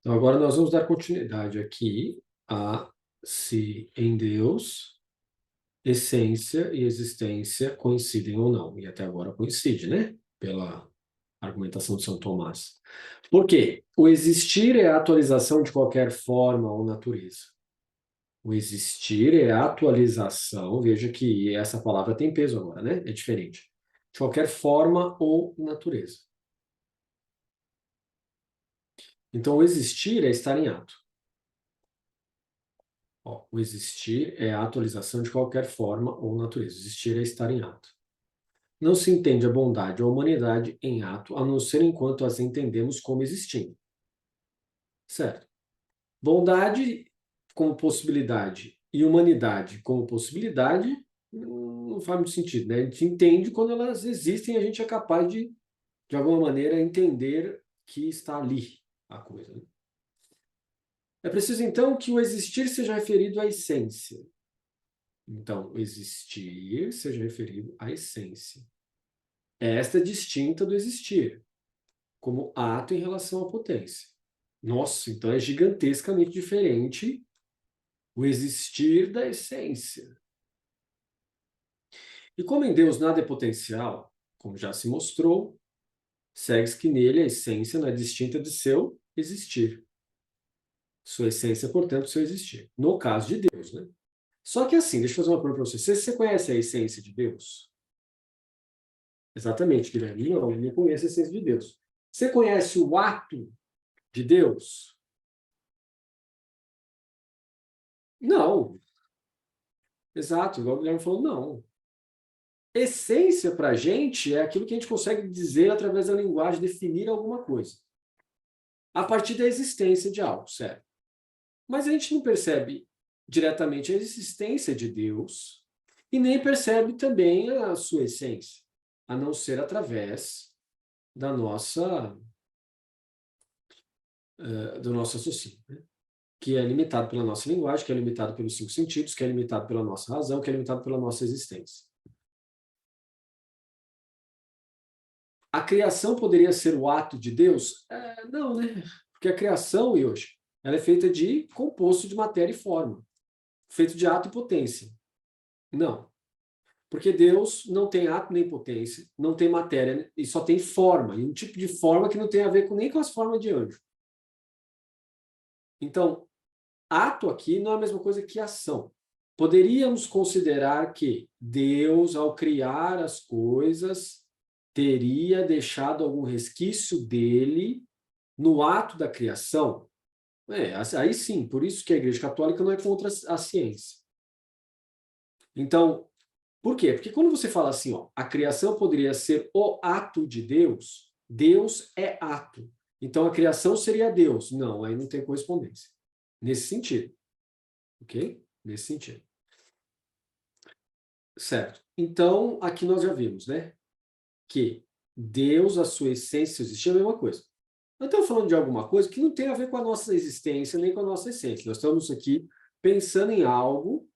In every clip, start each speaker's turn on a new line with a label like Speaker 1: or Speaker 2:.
Speaker 1: Então, agora nós vamos dar continuidade aqui a se em Deus, essência e existência coincidem ou não. E até agora coincide, né? Pela argumentação de São Tomás. Por quê? O existir é a atualização de qualquer forma ou natureza. O existir é a atualização, veja que essa palavra tem peso agora, né? É diferente. De qualquer forma ou natureza. Então, o existir é estar em ato. Ó, o existir é a atualização de qualquer forma ou natureza. Existir é estar em ato. Não se entende a bondade ou a humanidade em ato, a não ser enquanto as entendemos como existindo. Certo? Bondade como possibilidade e humanidade como possibilidade não faz muito sentido, né? A gente entende quando elas existem, a gente é capaz de alguma maneira, entender que está ali a coisa, né? É preciso, então, que o existir seja referido à essência. Então, o existir seja referido à essência. Esta é distinta do existir, como ato em relação à potência. Nossa, então é gigantescamente diferente o existir da essência. E como em Deus nada é potencial, como já se mostrou, segue-se que nele a essência não é distinta de seu existir. Sua essência, portanto, seu existir. No caso de Deus, né? Só que assim, deixa eu fazer uma pergunta para você. Você conhece a essência de Deus? Exatamente, Guilherme. Não, eu não conheço a essência de Deus. Você conhece o ato de Deus? Não. Exato, igual o Guilherme falou, não. Essência para a gente é aquilo que a gente consegue dizer através da linguagem, definir alguma coisa. A partir da existência de algo, certo? Mas a gente não percebe diretamente a existência de Deus e nem percebe também a sua essência, a não ser através da do nosso raciocínio, né? Que é limitado pela nossa linguagem, que é limitado pelos 5 sentidos, que é limitado pela nossa razão, que é limitado pela nossa existência. A criação poderia ser o ato de Deus? Não, né? Porque a criação, hoje, ela é feita de composto de matéria e forma, feito de ato e potência. Não. Porque Deus não tem ato nem potência, não tem matéria, e só tem forma, e um tipo de forma que não tem a ver nem com as formas de anjo. Então, ato aqui não é a mesma coisa que ação. Poderíamos considerar que Deus, ao criar as coisas, teria deixado algum resquício dele no ato da criação? Aí sim, por isso que a Igreja Católica não é contra a ciência. Então, por quê? Porque quando você fala assim, ó, a criação poderia ser o ato de Deus, Deus é ato. Então, a criação seria Deus. Não, aí não tem correspondência. Nesse sentido. Ok? Nesse sentido. Certo. Então, aqui nós já vimos, né? Que Deus, a sua essência, existir é a mesma coisa. Nós estamos falando de alguma coisa que não tem a ver com a nossa existência, nem com a nossa essência. Nós estamos aqui pensando em algo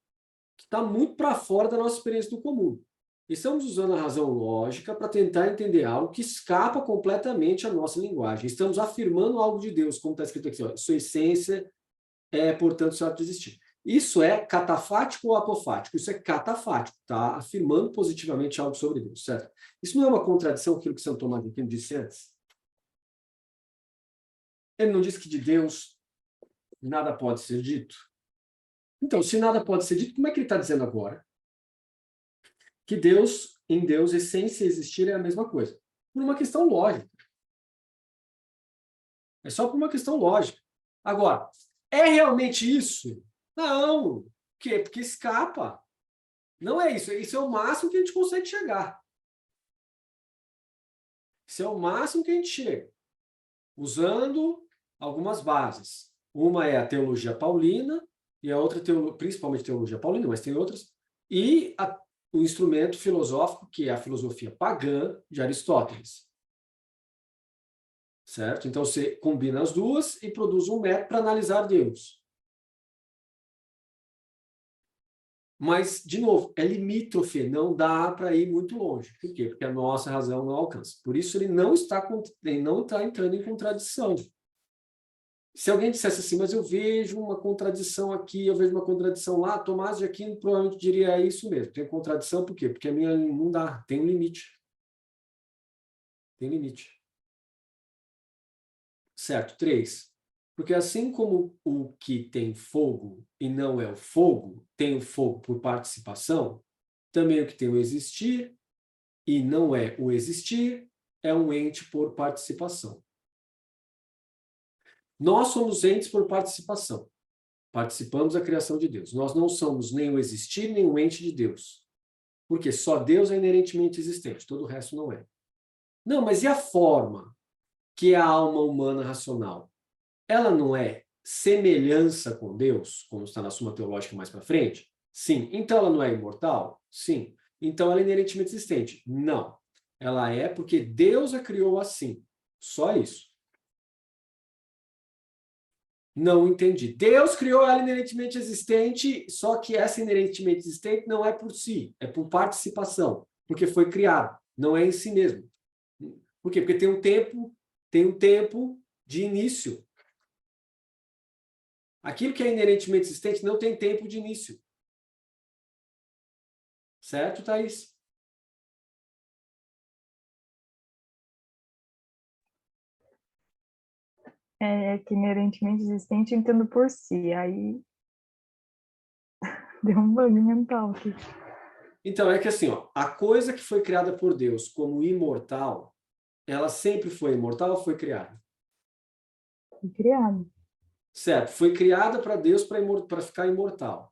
Speaker 1: que está muito para fora da nossa experiência do comum. Estamos usando a razão lógica para tentar entender algo que escapa completamente à nossa linguagem. Estamos afirmando algo de Deus, como está escrito aqui, ó, sua essência é, portanto, seu ato de existir. Isso é catafático ou apofático? Isso é catafático, está afirmando positivamente algo sobre Deus, certo? Isso não é uma contradição com aquilo que São Tomás de Aquino disse antes? Ele não disse que de Deus nada pode ser dito? Então, se nada pode ser dito, como é que ele está dizendo agora? Que Deus, em Deus, essência e existir é a mesma coisa. Por uma questão lógica. É só por uma questão lógica. Agora, é realmente isso? Não. Por quê? Porque escapa. Não é isso. Isso é o máximo que a gente consegue chegar. Isso é o máximo que a gente chega. Usando algumas bases. Uma é a teologia paulina, e a outra, principalmente teologia paulina, mas tem outras, e o instrumento filosófico, que é a filosofia pagã de Aristóteles. Certo? Então, você combina as duas e produz um método para analisar Deus. Mas, de novo, é limítrofe, não dá para ir muito longe. Por quê? Porque a nossa razão não alcança. Por isso, ele não está entrando em contradição. Se alguém dissesse assim, mas eu vejo uma contradição aqui, eu vejo uma contradição lá, Tomás de Aquino provavelmente diria isso mesmo. Tem contradição por quê? Porque a minha não dá, tem um limite. Tem limite. Certo? 3. Porque assim como o que tem fogo e não é o fogo, tem o fogo por participação, também o que tem o existir e não é o existir, é um ente por participação. Nós somos entes por participação. Participamos da criação de Deus. Nós não somos nem o existir, nem o ente de Deus. Porque só Deus é inerentemente existente, todo o resto não é. Não, mas e a forma, que é a alma humana racional? Ela não é semelhança com Deus, como está na Suma Teológica mais para frente? Sim. Então ela não é imortal? Sim. Então ela é inerentemente existente? Não. Ela é porque Deus a criou assim. Só isso. Não entendi. Deus criou ela inerentemente existente, só que essa inerentemente existente não é por si, é por participação, porque foi criado, não é em si mesmo. Por quê? Porque tem um tempo de início. Aquilo que é inerentemente existente não tem tempo de início. Certo, Thaís?
Speaker 2: É que inerentemente existente, eu entendo por si. Aí deu um bug mental aqui.
Speaker 1: Então, é que assim, ó, a coisa que foi criada por Deus como imortal, ela sempre foi imortal ou foi criada?
Speaker 2: Foi criado.
Speaker 1: Certo, foi criada para Deus para ficar imortal.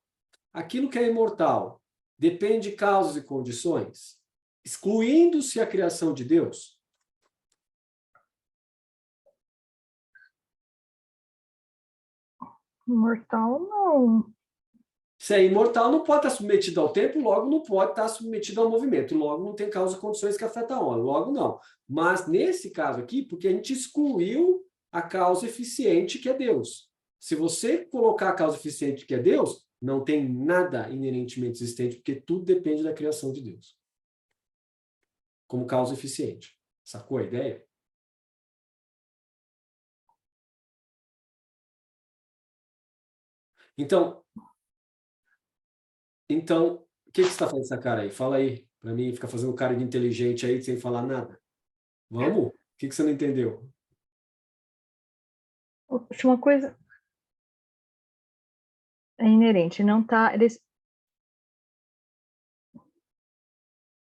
Speaker 1: Aquilo que é imortal depende de causas e condições, excluindo-se a criação de Deus.
Speaker 2: Mortal, não.
Speaker 1: Se é imortal, não pode estar submetido ao tempo, logo não pode estar submetido ao movimento, logo não tem causas e condições que afetam a onda, logo não. Mas nesse caso aqui, porque a gente excluiu a causa eficiente que é Deus. Se você colocar a causa eficiente que é Deus, não tem nada inerentemente existente, porque tudo depende da criação de Deus. Como causa eficiente. Sacou a ideia? Então, o que você está fazendo essa cara aí? Fala aí, para mim, ficar fazendo cara de inteligente aí sem falar nada. Vamos? O que você não entendeu?
Speaker 2: Uma coisa é inerente, não tá.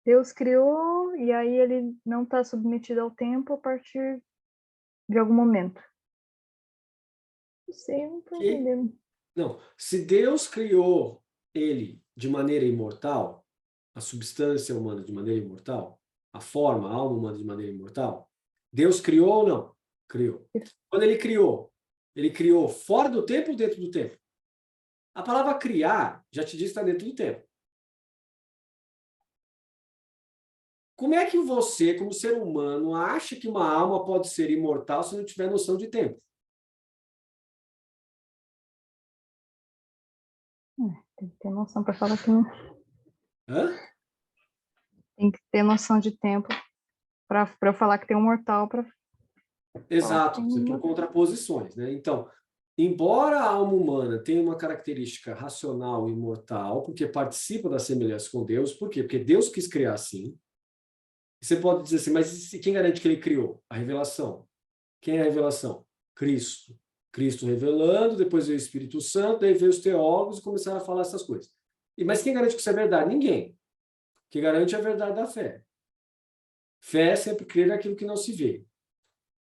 Speaker 2: Deus criou e aí ele não está submetido ao tempo a partir de algum momento. Não sei, eu não estou
Speaker 1: Que
Speaker 2: entendendo.
Speaker 1: Não, se Deus criou ele de maneira imortal, a substância humana de maneira imortal, a forma, a alma humana de maneira imortal, Deus criou ou não? Criou. Quando ele criou fora do tempo ou dentro do tempo? A palavra criar já te diz que está dentro do tempo. Como é que você, como ser humano, acha que uma alma pode ser imortal se não tiver noção de tempo?
Speaker 2: Tem que ter noção para falar que não.
Speaker 1: Hã?
Speaker 2: Tem que ter noção de tempo para eu falar que tem um mortal para falar que
Speaker 1: Exato,
Speaker 2: tem
Speaker 1: você por
Speaker 2: uma.
Speaker 1: contraposições, né? Então, embora a alma humana tenha uma característica racional e mortal, porque participa da semelhança com Deus, por quê? Porque Deus quis criar assim. Você pode dizer assim, mas quem garante que ele criou? A revelação. Quem é a revelação? Cristo. Cristo revelando, depois veio o Espírito Santo, daí veio os teólogos e começaram a falar essas coisas. Mas quem garante que isso é verdade? Ninguém. O que garante é a verdade da fé. Fé é sempre crer naquilo que não se vê.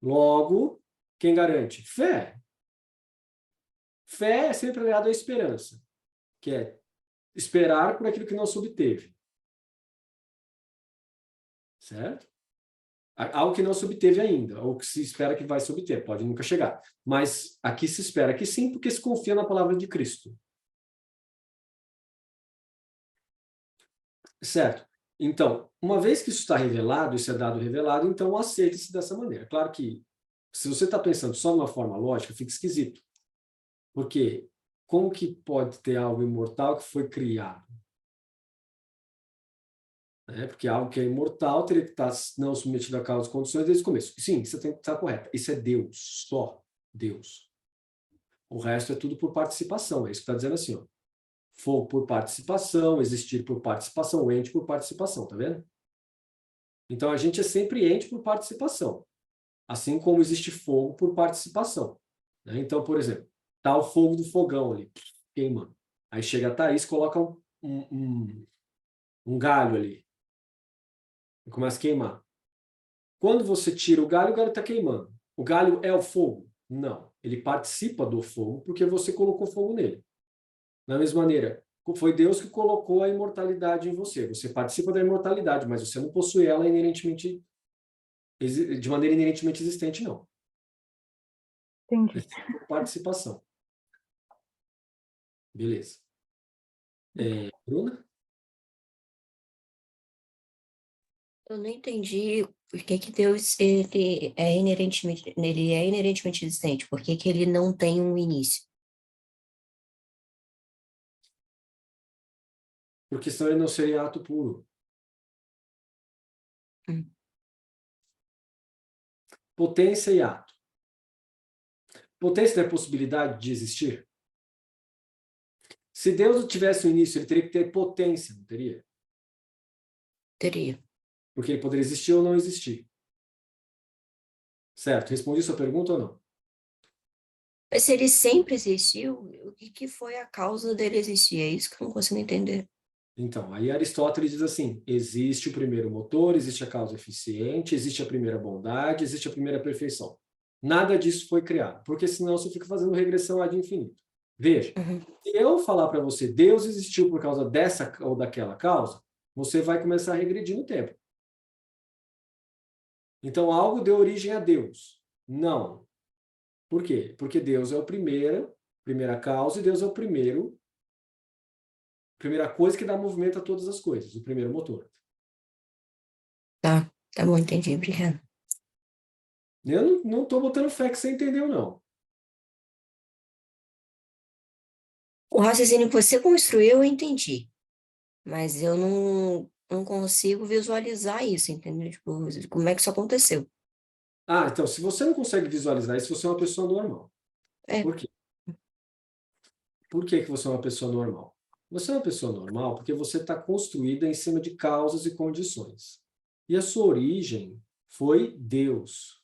Speaker 1: Logo, quem garante? Fé. Fé é sempre aliado à esperança, que é esperar por aquilo que não se obteve. Certo? Algo que não se obteve ainda, ou que se espera que vai se obter, pode nunca chegar. Mas aqui se espera que sim, porque se confia na palavra de Cristo. Certo? Então, uma vez que isso está revelado, isso é dado revelado, então aceita-se dessa maneira. Claro que, se você está pensando só de uma forma lógica, fica esquisito. Porque como que pode ter algo imortal que foi criado? Né? Porque algo que é imortal teria que estar não submetido a causas e condições desde o começo. Sim, você tem que estar correto. Isso é Deus, só Deus. O resto é tudo por participação. É isso que está dizendo assim, ó. Fogo por participação, existir por participação, ente por participação, tá vendo? Então, a gente é sempre ente por participação, assim como existe fogo por participação, né? Então, por exemplo, tá o fogo do fogão ali, queimando. Aí chega a Thaís, coloca um galho ali, e começa a queimar. Quando você tira o galho está queimando. O galho é o fogo? Não. Ele participa do fogo porque você colocou fogo nele. Da mesma maneira, foi Deus que colocou a imortalidade em você. Você participa da imortalidade, mas você não possui ela inerentemente, de maneira inerentemente existente, não. É
Speaker 2: Entendi.
Speaker 1: sempre por participação. Beleza. Bruna?
Speaker 3: Eu não entendi por que que Deus ele é inerentemente existente. Por que que ele não tem um início?
Speaker 1: Porque senão ele não seria ato puro.
Speaker 3: Hum.
Speaker 1: Potência e ato. Potência é a possibilidade de existir? Se Deus não tivesse um início, ele teria que ter potência, não teria?
Speaker 3: Teria.
Speaker 1: Porque ele poderia existir ou não existir. Certo? Respondi sua pergunta ou não?
Speaker 3: Mas se ele sempre existiu, o que que foi a causa dele existir? É isso que eu não consigo entender.
Speaker 1: Então, aí Aristóteles diz assim, existe o primeiro motor, existe a causa eficiente, existe a primeira bondade, existe a primeira perfeição. Nada disso foi criado, porque senão você fica fazendo regressão ad infinito. Veja,
Speaker 3: Uhum.
Speaker 1: se eu falar para você, Deus existiu por causa dessa ou daquela causa, você vai começar a regredir no tempo. Então, algo deu origem a Deus. Não. Por quê? Porque Deus é o primeira causa, e Deus é o primeira coisa que dá movimento a todas as coisas, o primeiro motor.
Speaker 3: Tá bom, entendi, obrigada.
Speaker 1: Eu não estou botando fé que você entendeu, não.
Speaker 3: O raciocínio que você construiu, eu entendi. Mas eu não consigo visualizar isso, entendeu? Tipo, como é que isso aconteceu?
Speaker 1: Ah, então, se você não consegue visualizar isso, você é uma pessoa normal.
Speaker 3: É,
Speaker 1: Por quê? Por que que você é uma pessoa normal? Você é uma pessoa normal porque você está construída em cima de causas e condições. E a sua origem foi Deus.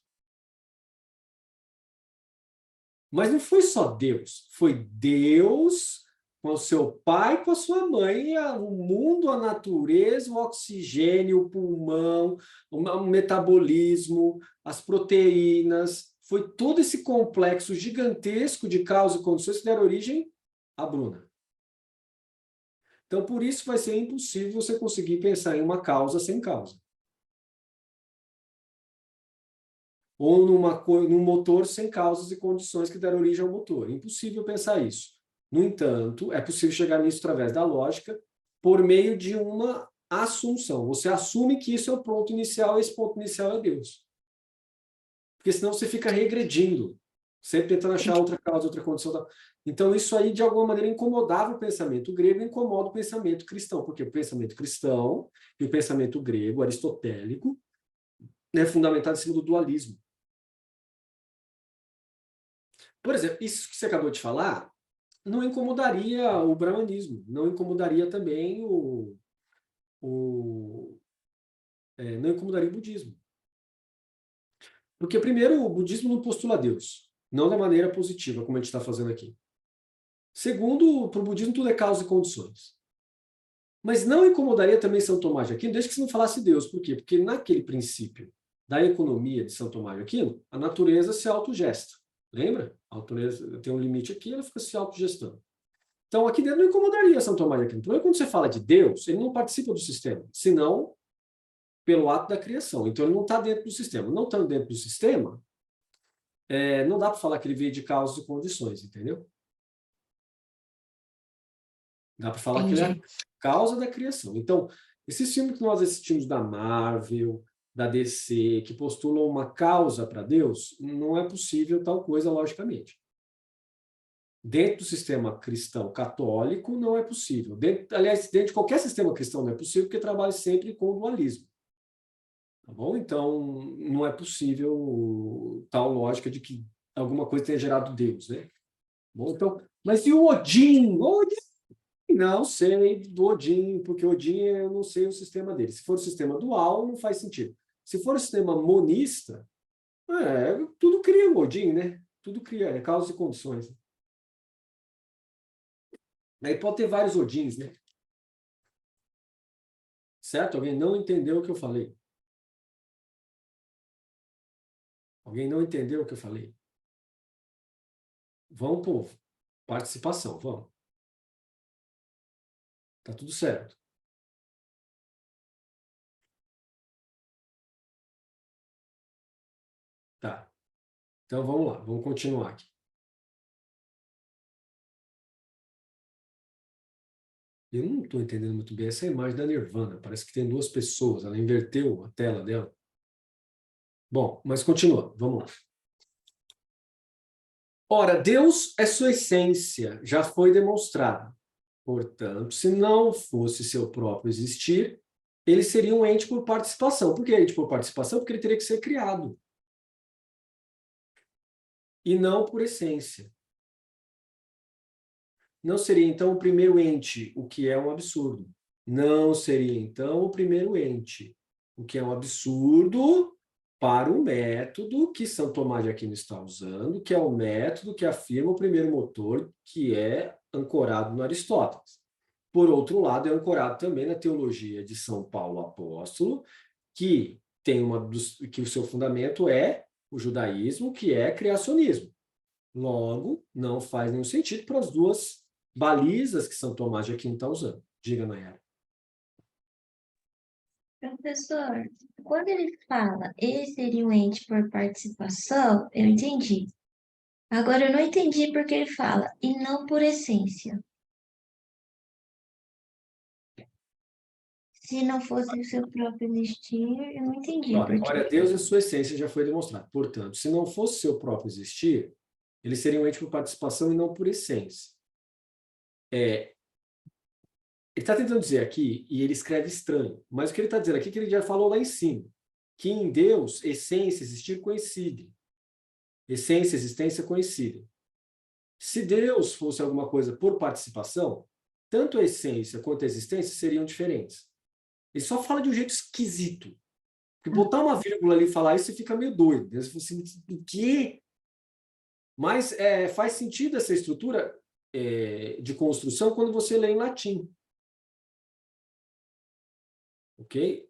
Speaker 1: Mas não foi só Deus, foi Deus com o seu pai, com a sua mãe, o mundo, a natureza, o oxigênio, o pulmão, o metabolismo, as proteínas. Foi todo esse complexo gigantesco de causas e condições que deram origem à Bruna. Então, por isso vai ser impossível você conseguir pensar em uma causa sem causa. Ou num motor sem causas e condições que deram origem ao motor. É impossível pensar isso. No entanto, é possível chegar nisso através da lógica, por meio de uma assunção. Você assume que isso é o ponto inicial, e esse ponto inicial é Deus. Porque senão você fica regredindo, sempre tentando achar
Speaker 3: entendi.
Speaker 1: outra causa, outra condição. Então, isso aí, de alguma maneira, incomodava o pensamento grego e incomoda o pensamento cristão, porque o pensamento cristão e o pensamento grego, aristotélico, é fundamentado em cima do dualismo. Por exemplo, isso que você acabou de falar não incomodaria o brahmanismo, não incomodaria também não incomodaria o budismo. Porque, primeiro, o budismo não postula Deus, não da maneira positiva, como a gente está fazendo aqui. Segundo, para o budismo tudo é causa e condições. Mas não incomodaria também São Tomás de Aquino, desde que você não falasse Deus. Por quê? Porque naquele princípio da economia de São Tomás de Aquino, a natureza se autogesta. Lembra? A natureza tem um limite aqui, ela fica se autogestando. Então, aqui dentro não incomodaria São Tomás de Aquino. O problema é quando você fala de Deus, ele não participa do sistema, senão pelo ato da criação. Então, ele não está dentro do sistema. Não estando dentro do sistema, não dá para falar que ele veio de causas e condições, entendeu? Dá para falar que ele é a
Speaker 3: Entendi.
Speaker 1: causa da criação. Então, esses filmes que nós assistimos da Marvel, da DC, que postulam uma causa para Deus, não é possível tal coisa, logicamente. Dentro do sistema cristão católico, não é possível. Aliás, dentro de qualquer sistema cristão não é possível, porque trabalha sempre com o dualismo. Tá bom? Então, não é possível tal lógica de que alguma coisa tenha gerado Deus, né? Bom, então, mas e o Odin? Odin? Não sei do Odin, porque Odin eu não sei o sistema dele. Se for o sistema dual, não faz sentido. Se for o sistema monista, tudo cria o Odin, né? Tudo cria, é causa e condições. Aí pode ter vários Odins, né? Certo? Alguém não entendeu o que eu falei? Alguém não entendeu o que eu falei? Vamos, povo. Participação, vamos. Tá tudo certo. Tá. Então vamos lá, vamos continuar aqui. Eu não estou entendendo muito bem essa imagem da Nirvana. Parece que tem duas pessoas. Ela inverteu a tela dela. Bom, mas continua. Vamos lá. Ora, Deus é sua essência, já foi demonstrado. Portanto, se não fosse seu próprio existir, ele seria um ente por participação. Por que ente por participação? Porque ele teria que ser criado. E não por essência. Não seria, então, o primeiro ente, o que é um absurdo. Não seria, então, o primeiro ente, o que é um absurdo para o método que São Tomás de Aquino está usando, que é o método que afirma o primeiro motor, que é ancorado no Aristóteles. Por outro lado, é ancorado também na teologia de São Paulo Apóstolo, que tem que o seu fundamento é o judaísmo, que é criacionismo. Logo, não faz nenhum sentido para as duas balizas que São Tomás de Aquino está usando. Diga, Nayara.
Speaker 4: Professor, quando ele fala ele seria um ente por participação, eu entendi. Agora eu não entendi porque ele fala e não por essência. Se não fosse o seu próprio existir, eu não entendi por
Speaker 1: Ora,
Speaker 4: quê.
Speaker 1: Deus e sua essência já foi demonstrado. Portanto, se não fosse seu próprio existir, ele seria um ente por participação e não por essência. Ele está tentando dizer aqui, e ele escreve estranho, mas o que ele está dizendo aqui é que ele já falou lá em cima, que em Deus, essência, existir, coincide. Essência, existência, coincidem. Se Deus fosse alguma coisa por participação, tanto a essência quanto a existência seriam diferentes. Ele só fala de um jeito esquisito. Porque botar uma vírgula ali e falar isso, você fica meio doido. Você fala assim, o quê? Mas faz sentido essa estrutura de construção quando você lê em latim. Ok?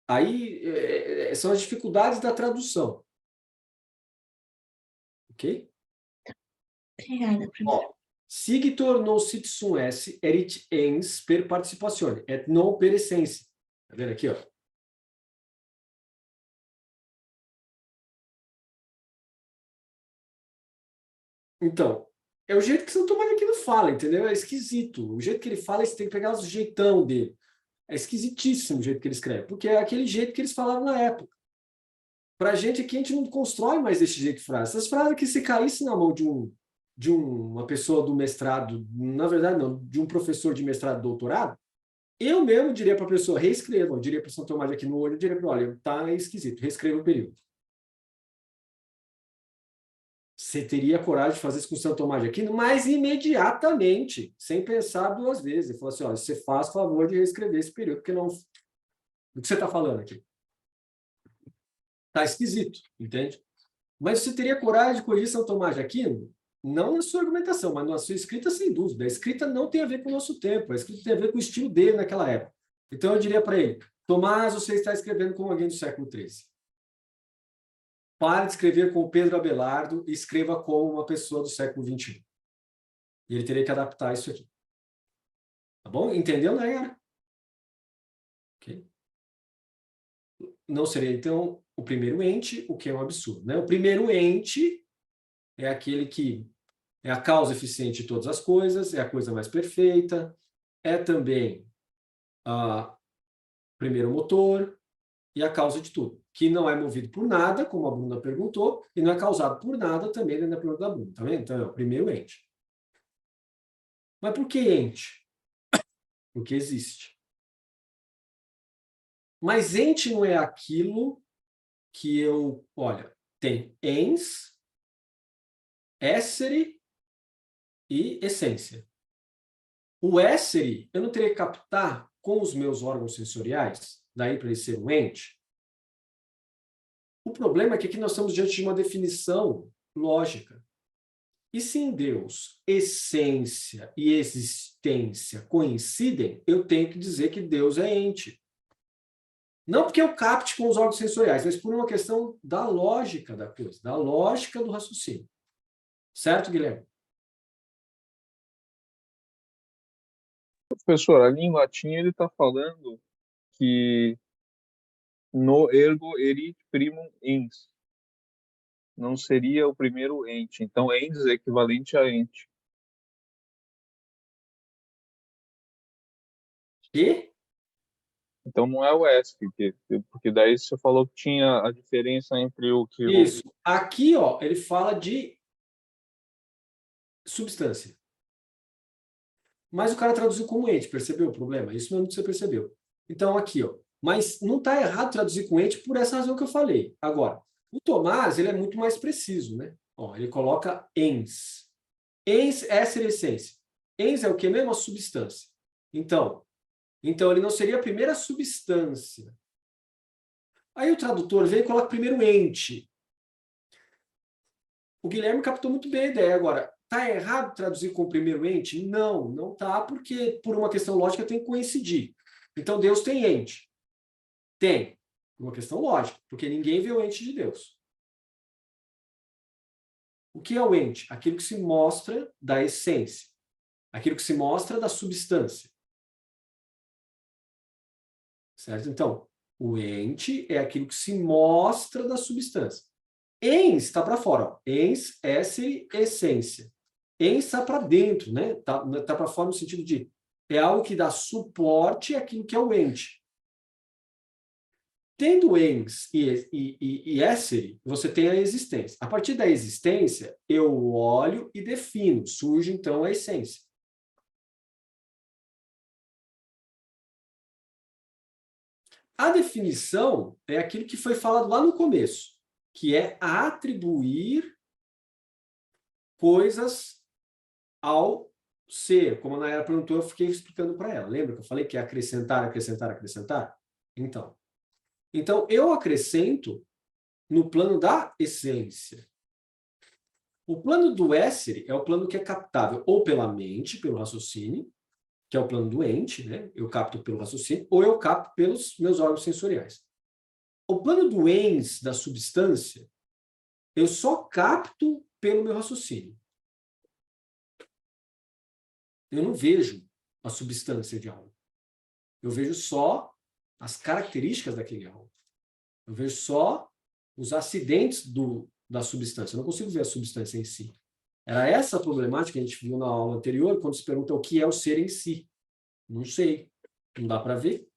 Speaker 1: Aí são as dificuldades da tradução. Ok?
Speaker 4: Obrigada, professor.
Speaker 1: Sigtor non sit sum esse erit ens per participatione, et non per essência. Tá vendo aqui, ó? Então, é o jeito que São Tomás de Aquino fala, entendeu? É esquisito. O jeito que ele fala, você tem que pegar o jeitão dele. É esquisitíssimo o jeito que ele escreve, porque é aquele jeito que eles falavam na época. Para a gente aqui, a gente não constrói mais desse jeito de frase. Essas frases que se caísse na mão de uma pessoa do mestrado, na verdade não, de um professor de mestrado e doutorado, eu mesmo diria para a pessoa, reescreva, eu diria para São Tomás de Aquino no olho, eu diria para olha, tá esquisito, reescreva o período. Você teria coragem de fazer isso com o São Tomás de Aquino, mas imediatamente, sem pensar duas vezes. Ele falou assim, olha, você faz favor de reescrever esse período, porque não... O que você está falando aqui? Está esquisito, entende? Mas você teria coragem de corrigir São Tomás de Aquino? Não na sua argumentação, mas na sua escrita, sem dúvida. A escrita não tem a ver com o nosso tempo, a escrita tem a ver com o estilo dele naquela época. Então eu diria para ele, Tomás, você está escrevendo como alguém do século XIII. Pare de escrever como Pedro Abelardo e escreva como uma pessoa do século XXI. E ele teria que adaptar isso aqui. Tá bom? Entendeu, Nayara? Ok. Não seria, então, o primeiro ente, o que é um absurdo. Né? O primeiro ente é aquele que é a causa eficiente de todas as coisas, é a coisa mais perfeita, é também o primeiro motor e a causa de tudo, que não é movido por nada, como a Bruna perguntou, e não é causado por nada também na pergunta da Bruna. Tá vendo? Então, é o primeiro ente. Mas por que ente? Porque existe. Mas ente não é aquilo que olha, tem ens, essere e essência. O éssere, eu não teria que captar com os meus órgãos sensoriais, daí para ele ser um ente. O problema é que aqui nós estamos diante de uma definição lógica. E se em Deus essência e existência coincidem, eu tenho que dizer que Deus é ente. Não porque eu capte com os órgãos sensoriais, mas por uma questão da lógica da coisa, da lógica do raciocínio. Certo, Guilherme?
Speaker 5: Professor, ali em latim ele está falando que no ergo erit primum ens. Não seria o primeiro ente. Então, ens é equivalente a ente.
Speaker 1: E?
Speaker 5: Então, não é o ESC, porque daí você falou que tinha a diferença entre o que...
Speaker 1: Isso. Aqui, ó, ele fala de substância. Mas o cara traduziu como ente, percebeu o problema? Isso mesmo que você percebeu. Então, aqui, ó. Mas não está errado traduzir com ente por essa razão que eu falei. Agora, o Tomás, ele é muito mais preciso, né? Ó, ele coloca ens. Ens é ser essência. Ens é o que mesmo? A substância. Então, ele não seria a primeira substância. Aí o tradutor vem e coloca primeiro ente. O Guilherme captou muito bem a ideia. Agora, está errado traduzir com o primeiro ente? Não, não está, porque por uma questão lógica tem que coincidir. Então, Deus tem ente. Tem. Por uma questão lógica, porque ninguém vê o ente de Deus. O que é o ente? Aquilo que se mostra da essência. Aquilo que se mostra da substância. Certo? Então, o ente é aquilo que se mostra da substância. Ens está para fora. Ó. Ens, esse, essência. Ens está para dentro, né? Tá para fora no sentido de é algo que dá suporte àquilo que é o ente. Tendo ens e essere, você tem a existência. A partir da existência, eu olho e defino. Surge, então, a essência. A definição é aquilo que foi falado lá no começo, que é atribuir coisas ao ser. Como a Nayara perguntou, eu fiquei explicando para ela. Lembra que eu falei que é acrescentar, acrescentar, acrescentar? Então, eu acrescento no plano da essência. O plano do essere é o plano que é captável ou pela mente, pelo raciocínio, que é o plano do ente, né? Eu capto pelo raciocínio, ou eu capto pelos meus órgãos sensoriais. O plano do ens, da substância, eu só capto pelo meu raciocínio. Eu não vejo a substância de algo. Eu vejo só as características daquele algo. Eu vejo só os acidentes da substância. Eu não consigo ver a substância em si. Era essa a problemática que a gente viu na aula anterior, quando se pergunta o que é o ser em si. Não sei. Não dá para ver.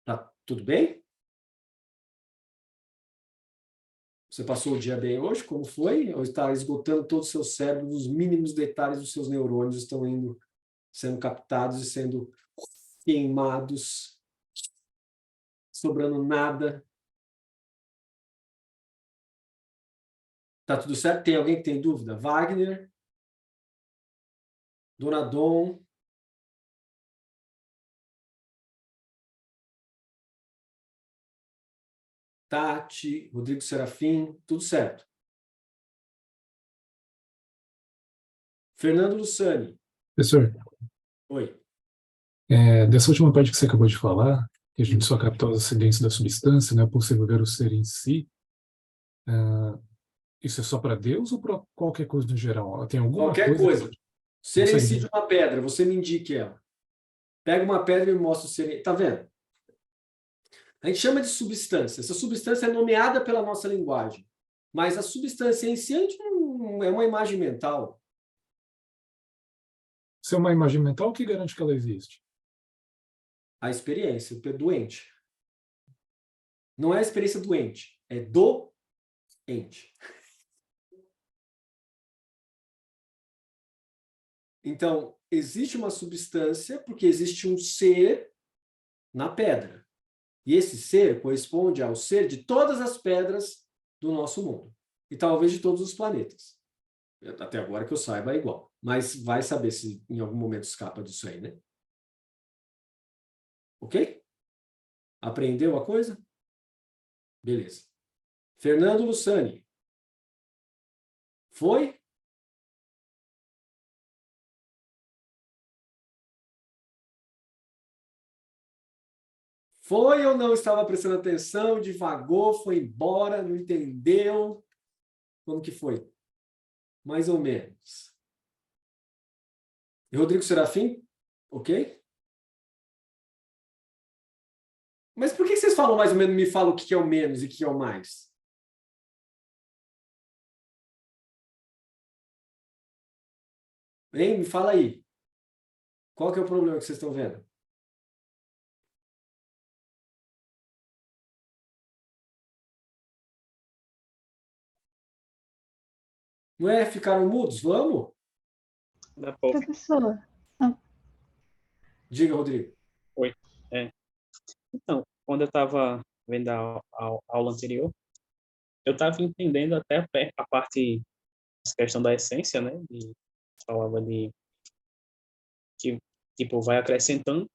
Speaker 1: Tá tudo bem? Você passou o dia bem hoje? Como foi? Ou está esgotando todo o seu cérebro, os mínimos detalhes dos seus neurônios estão sendo captados e sendo queimados, sobrando nada? Tá tudo certo? Tem alguém que tem dúvida? Wagner? Dona Dom? Tati? Rodrigo Serafim? Tudo certo. Fernando Lussani?
Speaker 6: Professor,
Speaker 1: Oi.
Speaker 6: dessa última parte que você acabou de falar, que a gente só capta os acidentes da substância, não é possível ver o ser em si, isso é só para Deus ou para qualquer coisa no geral? Tem alguma
Speaker 1: Qualquer coisa. Ser em si de
Speaker 6: consegue...
Speaker 1: uma pedra, você me indique ela. Pega uma pedra e me mostra o ser em... Tá vendo? A gente chama de substância. Essa substância é nomeada pela nossa linguagem. Mas a substância em si é uma imagem mental.
Speaker 6: Se é uma imagem mental, o que garante que ela existe?
Speaker 1: A experiência, o doente. Não é a experiência doente, é do ente. Então, existe uma substância porque existe um ser na pedra. E esse ser corresponde ao ser de todas as pedras do nosso mundo. e talvez de todos os planetas. Até agora que eu saiba é igual. Mas vai saber se em algum momento escapa disso aí, né? Ok? Aprendeu a coisa? Beleza. Fernando Lussani. Foi? Foi ou não estava prestando atenção? Divagou, foi embora, não entendeu? Como que foi? Mais ou menos. E Rodrigo Serafim? Ok? Mas por que vocês falam mais ou menos, me falam o que é o menos e o que é o mais? Hein? Me fala aí. Qual que é o problema que vocês estão vendo? Não é? Ficaram mudos? Vamos?
Speaker 7: Da pouco.
Speaker 2: Professor,
Speaker 1: Diga, Rodrigo.
Speaker 7: Oi. É. Então, quando eu estava vendo a aula anterior, eu estava entendendo até a parte, essa questão da essência, né? Falava de que, tipo, vai acrescentando,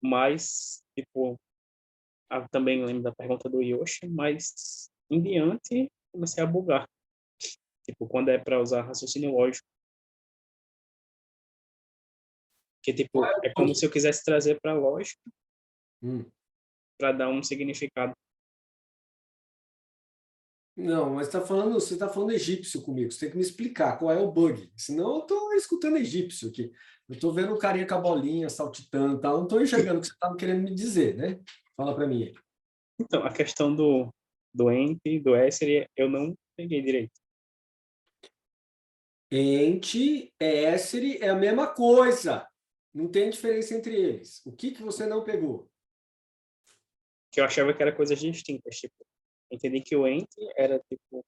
Speaker 7: mas, tipo, também lembro da pergunta do Yoshi, mas em diante comecei a bugar. Tipo, quando é para usar raciocínio lógico. Que, tipo, é como se eu quisesse trazer para a lógica
Speaker 1: Hum.
Speaker 7: para dar um significado.
Speaker 1: Não, mas você está falando egípcio comigo. Você tem que me explicar qual é o bug. Senão eu estou escutando egípcio aqui. Eu estou vendo o carinha com a bolinha saltitando e tal. Não estou enxergando o que você estava querendo me dizer, né? Fala para mim aí.
Speaker 7: Então, a questão do ente, do Esser, eu não peguei direito.
Speaker 1: Ente, éssere é a mesma coisa. Não tem diferença entre eles. O que você não pegou?
Speaker 7: Que eu achava que era coisas distintas. Tipo, entendi que o ente era, tipo,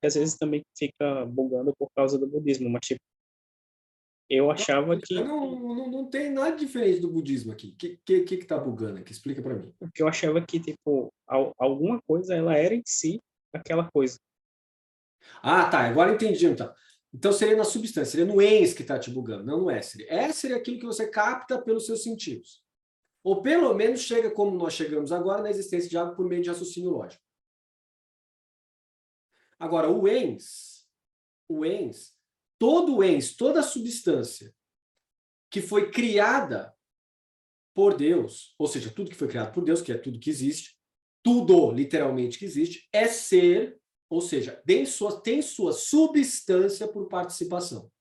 Speaker 7: que às vezes também fica bugando por causa do budismo, mas, tipo, eu achava que,
Speaker 1: Não tem nada diferente do budismo aqui. O que está bugando aqui? Explica para mim.
Speaker 7: porque eu achava que, tipo, alguma coisa, ela era em si aquela coisa.
Speaker 1: Ah, tá. Agora entendi, então. Então seria na substância, seria no ens que está te bugando, não no éssere. Éssere é aquilo que você capta pelos seus sentidos. Ou pelo menos chega como nós chegamos agora na existência de algo por meio de raciocínio lógico. Agora, o ens, todo o ens, toda a substância que foi criada por Deus, ou seja, tudo que foi criado por Deus, que é tudo que existe, tudo literalmente que existe, é ser, ou seja, tem sua substância por participação.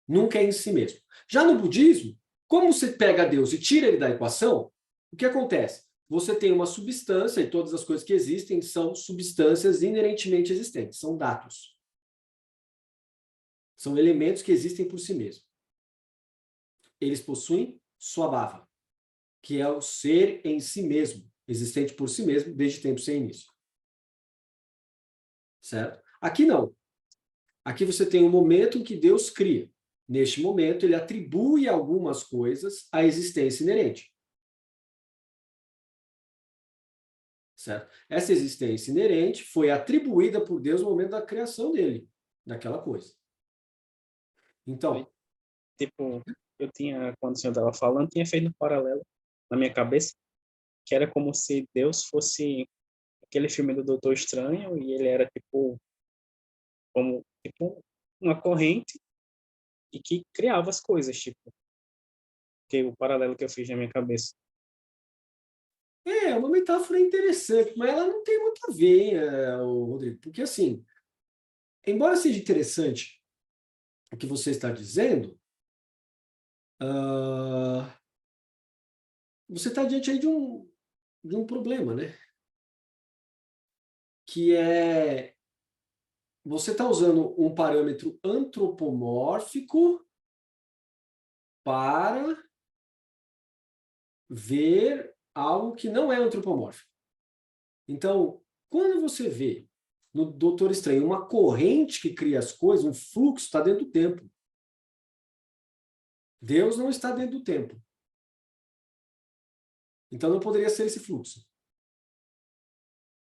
Speaker 1: Nunca é em si mesmo. Já no budismo, como você pega Deus e tira ele da equação, o que acontece? Você tem uma substância, e todas as coisas que existem são substâncias inerentemente existentes, são datos. São elementos que existem por si mesmos. Eles possuem swabhava, que é o ser em si mesmo, existente por si mesmo, desde tempo sem início. Certo? Aqui não. Aqui você tem um momento em que Deus cria. Neste momento, ele atribui algumas coisas à existência inerente. Certo? Essa existência inerente foi atribuída por Deus no momento da criação dele, daquela coisa. Então,
Speaker 7: Tipo, eu tinha, quando o senhor estava falando, tinha feito um paralelo na minha cabeça, que era como se Deus fosse aquele filme do Doutor Estranho e ele era, tipo, como tipo, uma corrente e que criava as coisas, tipo, que o paralelo que eu fiz na minha cabeça.
Speaker 1: é uma metáfora interessante, mas ela não tem muito a ver, Rodrigo, porque assim, embora seja interessante o que você está dizendo, você está diante aí de um problema, né? Que é você está usando um parâmetro antropomórfico para ver algo que não é antropomórfico. Então, quando você vê no Doutor Estranho uma corrente que cria as coisas, um fluxo, está dentro do tempo. Deus não está dentro do tempo. Então não poderia ser esse fluxo.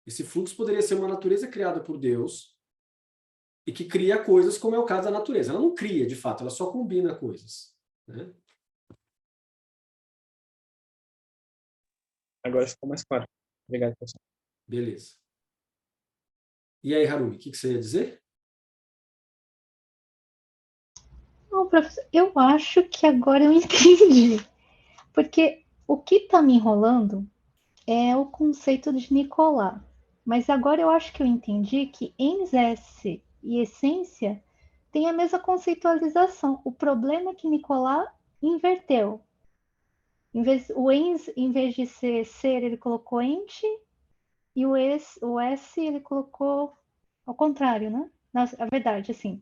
Speaker 1: Esse fluxo poderia ser uma natureza criada por Deus e que cria coisas, como é o caso da natureza. Ela não cria, de fato, ela só combina coisas, né?
Speaker 7: Agora ficou mais claro. Obrigado, professor.
Speaker 1: Beleza. E aí, Harumi, o que você ia dizer?
Speaker 8: Não, professor, eu acho que agora eu entendi. Porque o que está me enrolando é o conceito de Nicolau. Mas agora eu acho que eu entendi que ens esse e essência têm a mesma conceitualização. O problema é que Nicolau inverteu. O ens, em vez de ser, ele colocou ente, e o S ele colocou ao contrário, né? A verdade, assim.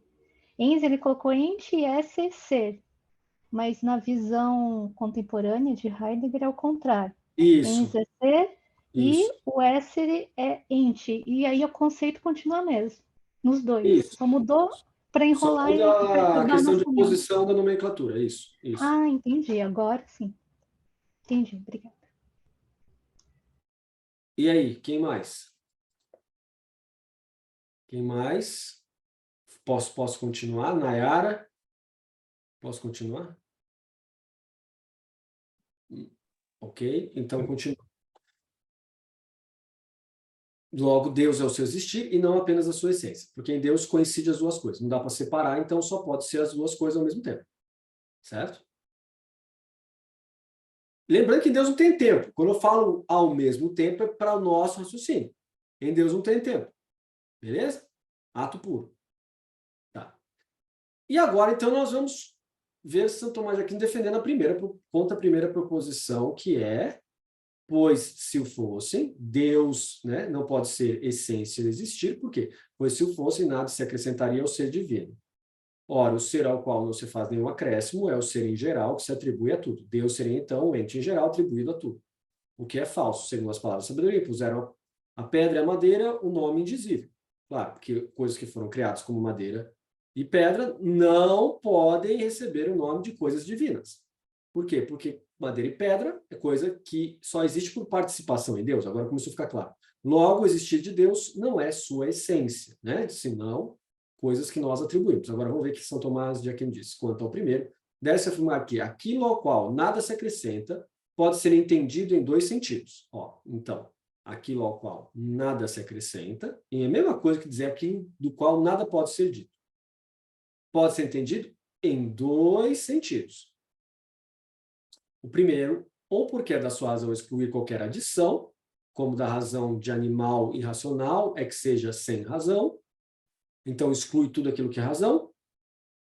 Speaker 8: Ens ele colocou ente e S ser. Mas na visão contemporânea de Heidegger é o contrário. Ens
Speaker 1: Isso,
Speaker 8: é ser e
Speaker 1: isso,
Speaker 8: o S é ente. E aí o conceito continua mesmo, nos dois.
Speaker 1: isso.
Speaker 8: Só mudou para
Speaker 1: Só
Speaker 8: enrolar e
Speaker 1: muda a
Speaker 8: perturbar
Speaker 1: questão de
Speaker 8: nossa mente.
Speaker 1: posição da nomenclatura, isso, isso.
Speaker 8: Ah, entendi. Agora sim. Entendi, obrigada.
Speaker 1: E aí, quem mais? Quem mais? Posso continuar? Nayara? Posso continuar? Ok, então continua. Logo, Deus é o seu existir e não apenas a sua essência, porque em Deus coincide as duas coisas. Não dá para separar, então só pode ser as duas coisas ao mesmo tempo. Certo? Lembrando que em Deus não tem tempo. Quando eu falo ao mesmo tempo, é para o nosso raciocínio. Em Deus não tem tempo. Beleza? Ato puro. Tá. E agora, então, nós vamos ver Santo Tomás de Aquino defendendo contra a primeira proposição, que é: pois se o fossem, Deus, né, não pode ser essência de existir, por quê? Pois se o fossem, nada se acrescentaria ao ser divino. Ora, o ser ao qual não se faz nenhum acréscimo é o ser em geral que se atribui a tudo. Deus seria, então, o ente em geral atribuído a tudo. O que é falso, segundo as palavras da sabedoria, puseram a pedra e a madeira o nome indizível. Claro, porque coisas que foram criadas como madeira e pedra não podem receber o nome de coisas divinas. Por quê? Porque madeira e pedra é coisa que só existe por participação em Deus. Agora começou a ficar claro. Logo, o existir de Deus não é sua essência, né? Senão coisas que nós atribuímos. Agora vamos ver o que São Tomás de Aquino diz. Quanto ao primeiro, deve-se afirmar que aquilo ao qual nada se acrescenta pode ser entendido em dois sentidos. Então, aquilo ao qual nada se acrescenta, e é a mesma coisa que dizer aquilo do qual nada pode ser dito. Pode ser entendido em dois sentidos. O primeiro, ou porque é da sua razão excluir qualquer adição, como da razão de animal irracional é que seja sem razão, então exclui tudo aquilo que é razão,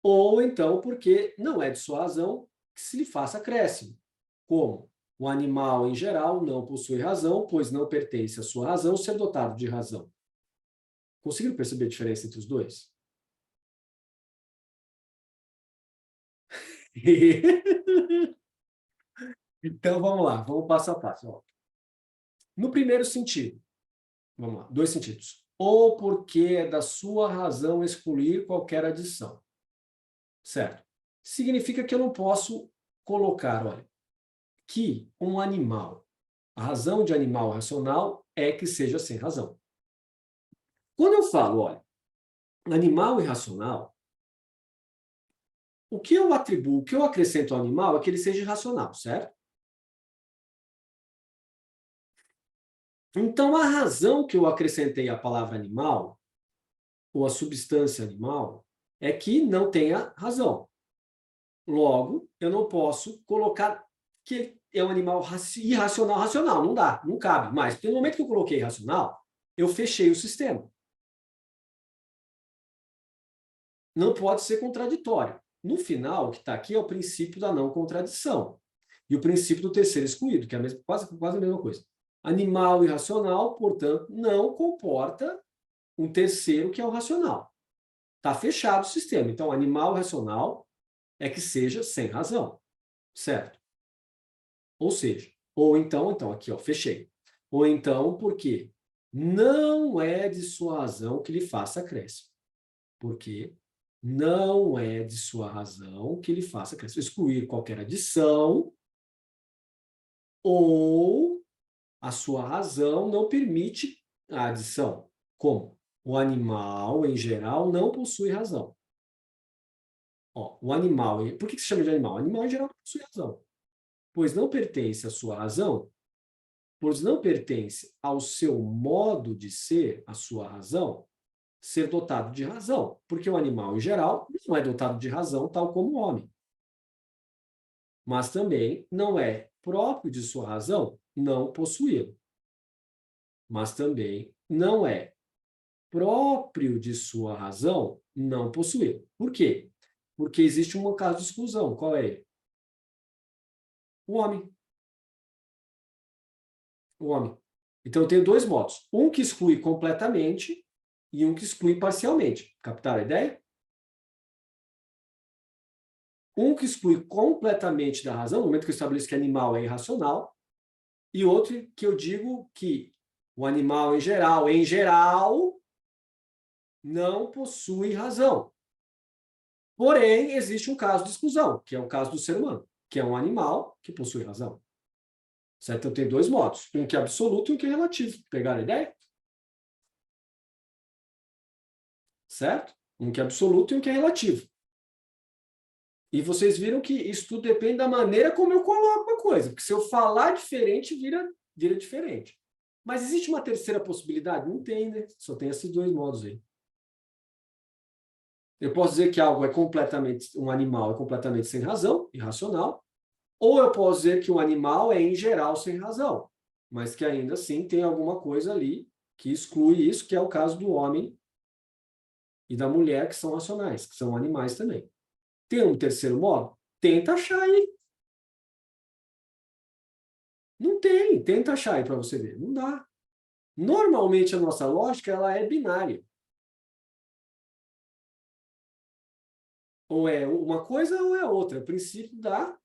Speaker 1: ou então porque não é de sua razão que se lhe faça acréscimo, como o animal em geral não possui razão, pois não pertence à sua razão ser dotado de razão. Conseguiram perceber a diferença entre os dois? Então vamos lá, vamos passo a passo. No primeiro sentido, vamos lá, dois sentidos. Ou porque é da sua razão excluir qualquer adição. Certo? Significa que eu não posso colocar, olha, que um animal, a razão de animal racional é que seja sem razão. Quando eu falo, olha, animal irracional, o que eu atribuo, o que eu acrescento ao animal é que ele seja irracional, certo? Então, a razão que eu acrescentei à palavra animal, ou a substância animal, é que não tenha razão. Logo, eu não posso colocar que é um animal irracional, racional. Não dá, não cabe mais. Porque no momento que eu coloquei irracional, eu fechei o sistema. Não pode ser contraditório. No final, o que está aqui é o princípio da não contradição. E o princípio do terceiro excluído, que é quase a mesma coisa. Animal irracional, portanto, não comporta um terceiro que é o racional. Está fechado o sistema. Então, animal racional é que seja sem razão. Certo? Ou seja, ou então aqui, fechei. Ou então, porque não é de sua razão que lhe faça acréscimo. Porque não é de sua razão que lhe faça acréscimo. Excluir qualquer adição ou a sua razão não permite A adição. Como? O animal, em geral, não possui razão. Ó, o animal... Por que se chama de animal? O animal, em geral, não possui razão. Pois não pertence à sua razão, pois não pertence ao seu modo de ser, à sua razão, ser dotado de razão. Porque o animal, em geral, não é dotado de razão, tal como o homem. Mas também não é próprio de sua razão não possuí-lo. Mas também não é próprio de sua razão não possuí-lo. Por quê? Porque existe um caso de exclusão. Qual é ele? O homem. O homem. Então, eu tenho dois modos. Um que exclui completamente e um que exclui parcialmente. Captaram a ideia? Um que exclui completamente da razão, no momento que eu estabeleço que animal é irracional, e outro que eu digo que o animal, em geral, não possui razão. Porém, existe um caso de exclusão, que é o caso do ser humano, que é um animal que possui razão. Certo? Então, tem dois modos. Um que é absoluto e um que é relativo. Pegaram a ideia? Certo? Um que é absoluto e um que é relativo. E vocês viram que isso tudo depende da maneira como eu coloco a coisa. Porque se eu falar diferente, vira diferente. Mas existe uma terceira possibilidade? Não tem, né? Só tem esses dois modos aí. Eu posso dizer que algo é completamente, um animal é completamente sem razão, irracional, ou eu posso dizer que um animal é, em geral, sem razão, mas que ainda assim tem alguma coisa ali que exclui isso, que é o caso do homem e da mulher, que são racionais, que são animais também. Tem um terceiro modo? Tenta achar aí. Não tem, tenta achar aí para você ver. Não dá. Normalmente a nossa lógica ela é binária. Ou é uma coisa ou é outra. O princípio da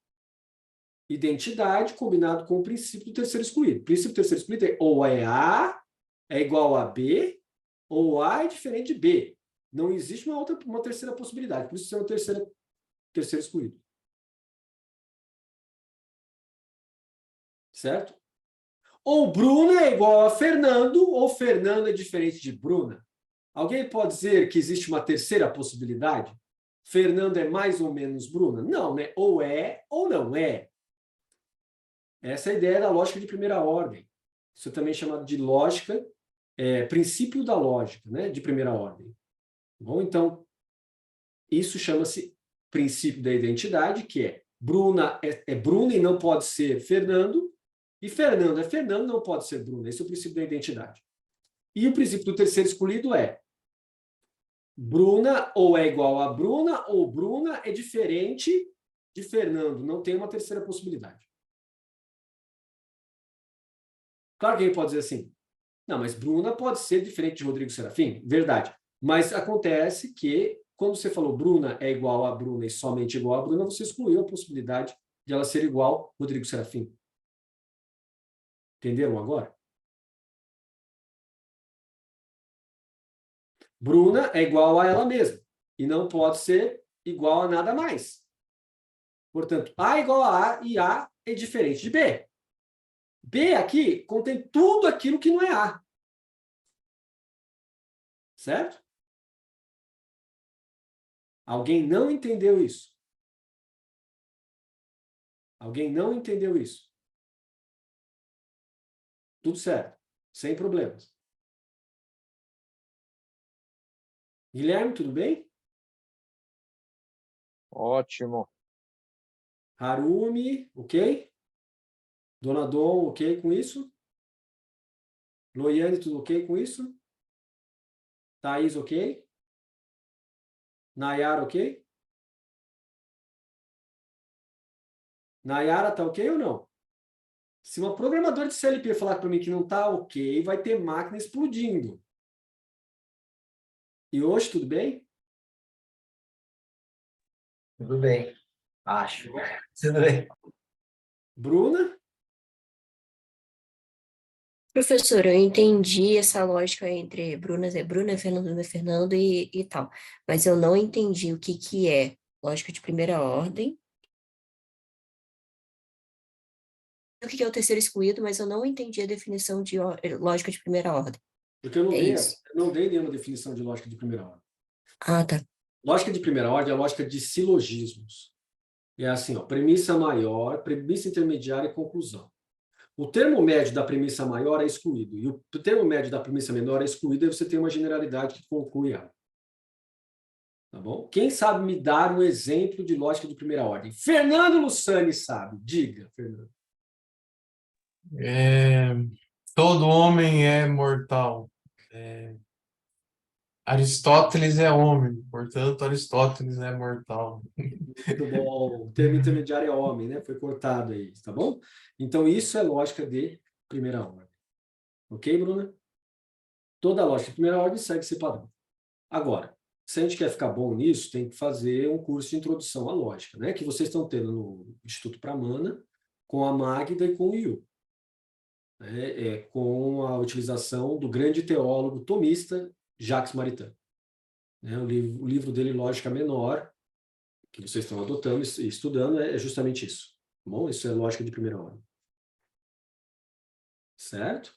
Speaker 1: identidade combinado com o princípio do terceiro excluído. O princípio do terceiro excluído é ou é A é igual a B, ou A é diferente de B. Não existe uma terceira possibilidade. Por isso é o terceiro excluído. Certo? Ou Bruna é igual a Fernando, ou Fernando é diferente de Bruna. Alguém pode dizer que existe uma terceira possibilidade? Fernando é mais ou menos Bruna? Não, né? Ou é ou não é. Essa é a ideia da lógica de primeira ordem. Isso é também chamado de lógica, princípio da lógica, né? De primeira ordem. Bom, então, isso chama-se princípio da identidade, que é Bruna é Bruna e não pode ser Fernando, e Fernando é Fernando, não pode ser Bruna. Esse é o princípio da identidade. E o princípio do terceiro escolhido é Bruna ou é igual a Bruna, ou Bruna é diferente de Fernando. Não tem uma terceira possibilidade. Claro que ele pode dizer assim, não, mas Bruna pode ser diferente de Rodrigo Serafim. Verdade. Mas acontece que, quando você falou Bruna é igual a Bruna e somente igual a Bruna, você excluiu a possibilidade de ela ser igual a Rodrigo Serafim. Entenderam agora? Bruna é igual a ela mesma. E não pode ser igual a nada mais. Portanto, A é igual a e A é diferente de B. B aqui contém tudo aquilo que não é A. Certo? Alguém não entendeu isso? Alguém não entendeu isso? Tudo certo. Sem problemas. Guilherme, tudo bem?
Speaker 5: Ótimo.
Speaker 1: Harumi, ok? Dona Dom, ok com isso? Loiane, tudo ok com isso? Thaís, ok? Nayara, ok? Nayara, tá ok ou não? Se uma programadora de CLP falar para mim que não tá ok, vai ter máquina explodindo. E hoje, tudo bem?
Speaker 9: Tudo bem, acho. Tudo bem.
Speaker 1: Bruna?
Speaker 3: Professor, eu entendi essa lógica entre Bruna Fernando é Fernando e tal, mas eu não entendi o que é lógica de primeira ordem, o que é o terceiro excluído, mas eu não entendi a definição de lógica de primeira ordem.
Speaker 1: Porque eu
Speaker 3: É isso.
Speaker 1: não dei nenhuma definição de lógica de primeira ordem.
Speaker 3: Ah, tá.
Speaker 1: Lógica de primeira ordem é a lógica de silogismos. É assim, ó, premissa maior, premissa intermediária e conclusão. O termo médio da premissa maior é excluído, e o termo médio da premissa menor é excluído, e você tem uma generalidade que conclui ela. Tá bom? Quem sabe me dar um exemplo de lógica de primeira ordem? Fernando Lussani sabe. Diga, Fernando.
Speaker 10: Todo homem é mortal. Aristóteles é homem, portanto, Aristóteles é mortal.
Speaker 1: Muito bom. O termo intermediário é homem, né? Foi cortado aí, tá bom? Então, isso é lógica de primeira ordem. Ok, Bruna? Toda lógica de primeira ordem segue esse padrão. Agora, se a gente quer ficar bom nisso, tem que fazer um curso de introdução à lógica, né? Que vocês estão tendo no Instituto Pramana, com a Magda e com o Yu. Com a utilização do grande teólogo tomista Jacques Maritain. O livro dele, Lógica Menor, que vocês estão adotando e estudando, é justamente isso. Tá bom? Isso é lógica de primeira ordem. Certo?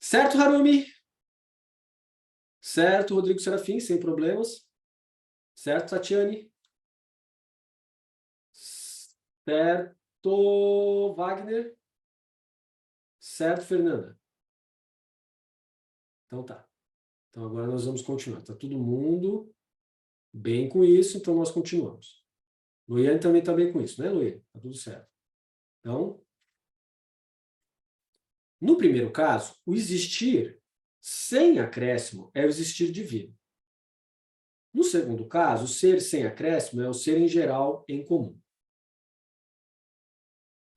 Speaker 1: Certo, Harumi? Certo, Rodrigo Serafim, sem problemas? Certo, Tatiane? Certo, Wagner? Certo, Fernanda? Então tá. Então agora nós vamos continuar. Está todo mundo bem com isso, então nós continuamos. Luiane também está bem com isso, né, Luiane? Está tudo certo. Então, no primeiro caso, o existir sem acréscimo é o existir divino. No segundo caso, o ser sem acréscimo é o ser em geral em comum.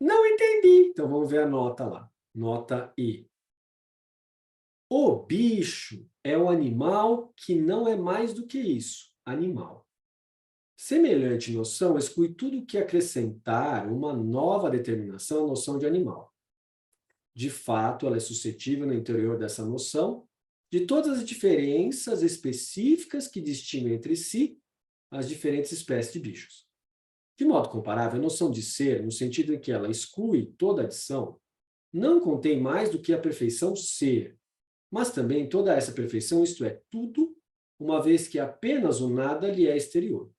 Speaker 1: Não entendi. Então vamos ver a nota lá. Nota I. O bicho é o animal que não é mais do que isso, animal. Semelhante noção exclui tudo que acrescentar uma nova determinação à noção de animal. De fato, ela é suscetível no interior dessa noção de todas as diferenças específicas que distinguem entre si as diferentes espécies de bichos. De modo comparável, a noção de ser, no sentido em que ela exclui toda adição, não contém mais do que a perfeição ser, mas também toda essa perfeição, isto é, tudo, uma vez que apenas o nada lhe é exterior.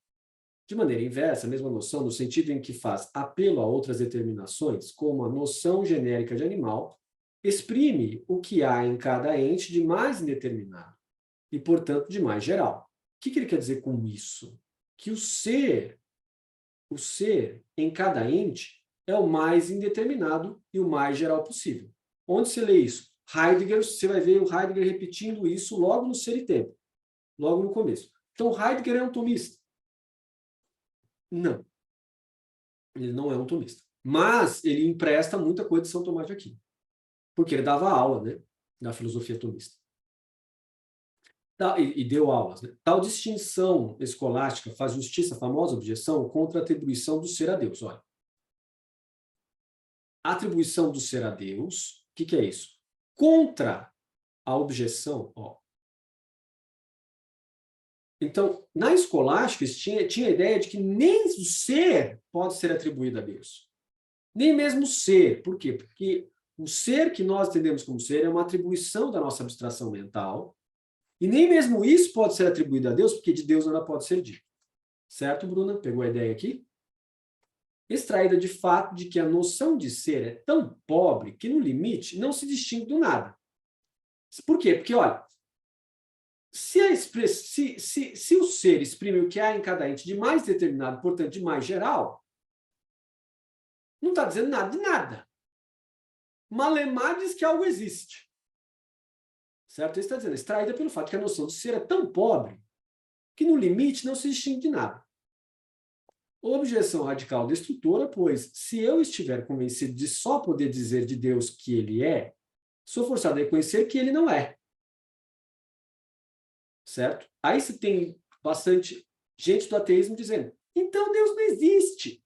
Speaker 1: De maneira inversa, a mesma noção, no sentido em que faz apelo a outras determinações, como a noção genérica de animal, exprime o que há em cada ente de mais indeterminado e, portanto, de mais geral. O que ele quer dizer com isso? Que o ser em cada ente é o mais indeterminado e o mais geral possível. Onde você lê isso? Heidegger, você vai ver o Heidegger repetindo isso logo no Ser e Tempo, logo no começo. Então, Heidegger é um tomista? Não. Ele não é um tomista. Mas ele empresta muita coisa de São Tomás de Aquino. Porque ele dava aula, né, na filosofia tomista. E deu aulas. Né? Tal distinção escolástica faz justiça à famosa objeção contra a atribuição do ser a Deus. Olha. A atribuição do ser a Deus, o que é isso? Contra a objeção, ó. Então, na escolástica, tinha a ideia de que nem o ser pode ser atribuído a Deus. Nem mesmo o ser. Por quê? Porque o ser que nós entendemos como ser é uma atribuição da nossa abstração mental, e nem mesmo isso pode ser atribuído a Deus, porque de Deus nada pode ser dito. Certo, Bruna? Pegou a ideia aqui? Extraída de fato de que a noção de ser é tão pobre que, no limite, não se distingue do nada. Por quê? Porque, olha, se o ser exprime o que há em cada ente de mais determinado, portanto, de mais geral, não está dizendo nada de nada. Malemar diz que algo existe. Certo? Ele está dizendo, extraída pelo fato que a noção de ser é tão pobre que, no limite, não se distingue de nada. Objeção radical destrutora, pois, se eu estiver convencido de só poder dizer de Deus que ele é, sou forçado a reconhecer que ele não é. Certo? Aí você tem bastante gente do ateísmo dizendo, então Deus não existe.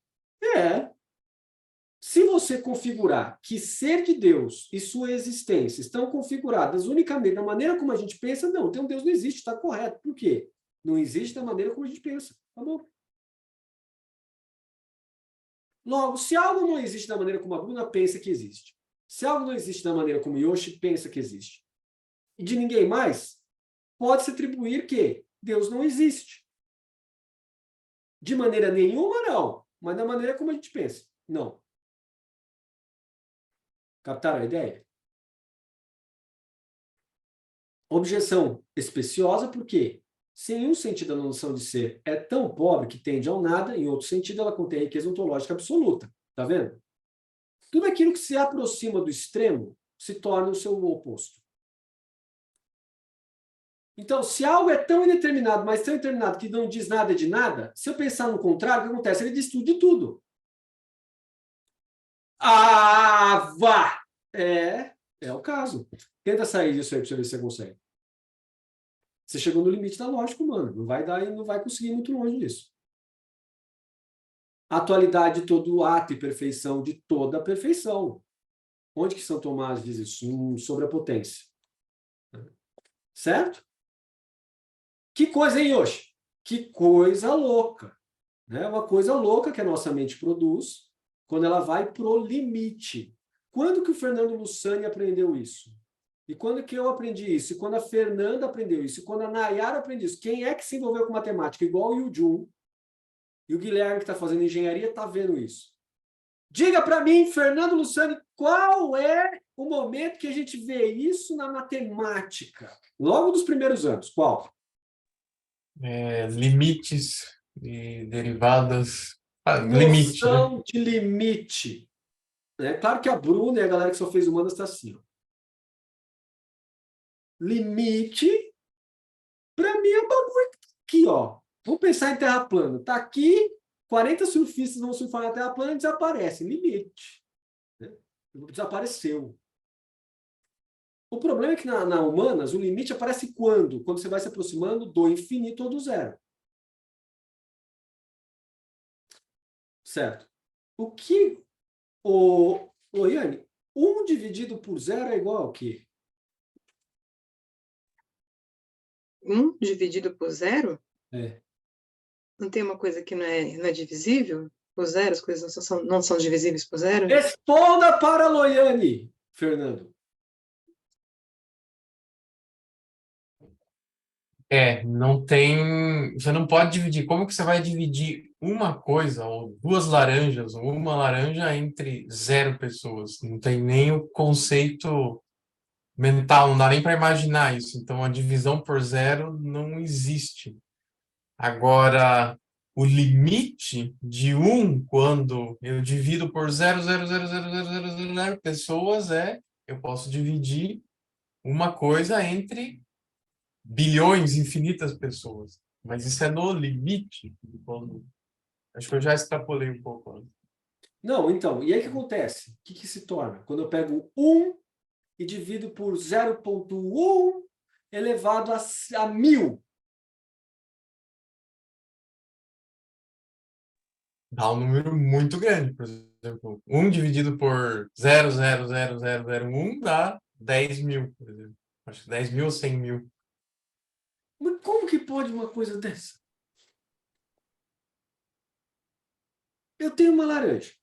Speaker 1: Se você configurar que ser de Deus e sua existência estão configuradas unicamente da maneira como a gente pensa, não, então Deus não existe, está correto. Por quê? Não existe da maneira como a gente pensa. Tá bom? Logo, se algo não existe da maneira como a Bruna pensa que existe, Se algo não existe da maneira como Yoshi pensa que existe, e de ninguém mais, pode-se atribuir que Deus não existe. De maneira nenhuma, não. Mas da maneira como a gente pensa, não. Captaram a ideia? Objeção especiosa, porque se em um sentido a noção de ser é tão pobre que tende ao nada, em outro sentido ela contém riqueza ontológica absoluta. Tá vendo? Tudo aquilo que se aproxima do extremo se torna o seu oposto. Então, se algo é tão indeterminado, mas tão indeterminado que não diz nada de nada, se eu pensar no contrário, o que acontece? Ele diz tudo de tudo. Ah, vá! É o caso. Tenta sair disso aí para você ver se você consegue. Você chegou no limite da lógica humana. Não vai dar e não vai conseguir ir muito longe disso. Atualidade de todo ato e perfeição de toda a perfeição. Onde que São Tomás diz isso? Sobre a potência. Certo? Que coisa, hein, Yoshi? Que coisa louca. Né? Uma coisa louca que a nossa mente produz quando ela vai pro limite. Quando que o Fernando Lussani aprendeu isso? E quando que eu aprendi isso? E quando a Fernanda aprendeu isso? E quando a Nayara aprendeu isso? Quem é que se envolveu com matemática? Igual o Jun e o Guilherme, que está fazendo engenharia, está vendo isso. Diga para mim, Fernando Lussani, qual é o momento que a gente vê isso na matemática? Logo dos primeiros anos. Qual?
Speaker 10: Limites e derivadas. Limite, né?
Speaker 1: Noção de limite. É claro que a Bruna e a galera que só fez humanas está assim. Ó. Limite, para mim, é um bagulho aqui, ó. Vamos pensar em terra plana. Está aqui, 40 surfistas vão surfar na terra plana e desaparecem. Limite. Né? Desapareceu. O problema é que na humanas, o limite aparece quando? Quando você vai se aproximando do infinito ou do zero. Certo? O que... Iane, 1 dividido por 0 é igual ao quê?
Speaker 11: 1 dividido por 0?
Speaker 1: É.
Speaker 11: Não tem uma coisa que não é divisível? Por 0, as coisas não são divisíveis por 0?
Speaker 1: Responda para a Loiane, Fernando.
Speaker 10: Não tem. Você não pode dividir. Como que você vai dividir uma coisa, ou 2 laranjas, ou uma laranja entre 0 pessoas? Não tem nem o conceito mental, não dá nem para imaginar isso. Então, a divisão por 0 não existe. Agora, o limite de 1, quando eu divido por 0,0000000 pessoas, eu posso dividir uma coisa entre bilhões, infinitas pessoas. Mas isso é no limite. Acho que eu já extrapolei um pouco.
Speaker 1: Não, então, e aí o que acontece? O que se torna? Quando eu pego 1 e divido por 0,1 elevado a 1000.
Speaker 10: Dá um número muito grande, por exemplo. 1 dividido por 0,00001 dá 10 mil, por exemplo. Acho que 10 mil ou 100 mil.
Speaker 1: Mas como que pode uma coisa dessa? Eu tenho uma laranja.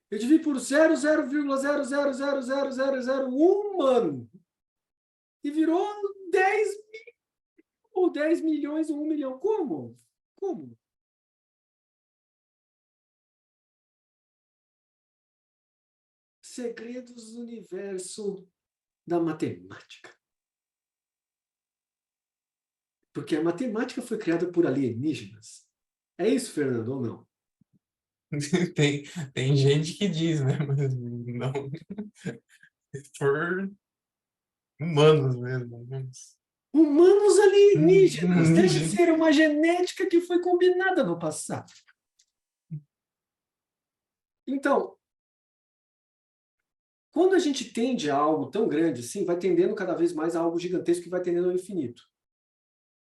Speaker 1: Eu divido por 0,0000001, mano. E virou 10 mil. Ou 10 milhões ou 1 milhão. Como? Como? Segredos do universo da matemática. Porque a matemática foi criada por alienígenas. É isso, Fernando, ou não?
Speaker 10: Tem gente que diz, né? Mas não. Por humanos mesmo.
Speaker 1: Humanos alienígenas. Deve ser uma genética que foi combinada no passado. Então, quando a gente tende a algo tão grande assim, vai tendendo cada vez mais a algo gigantesco que vai tendendo ao infinito.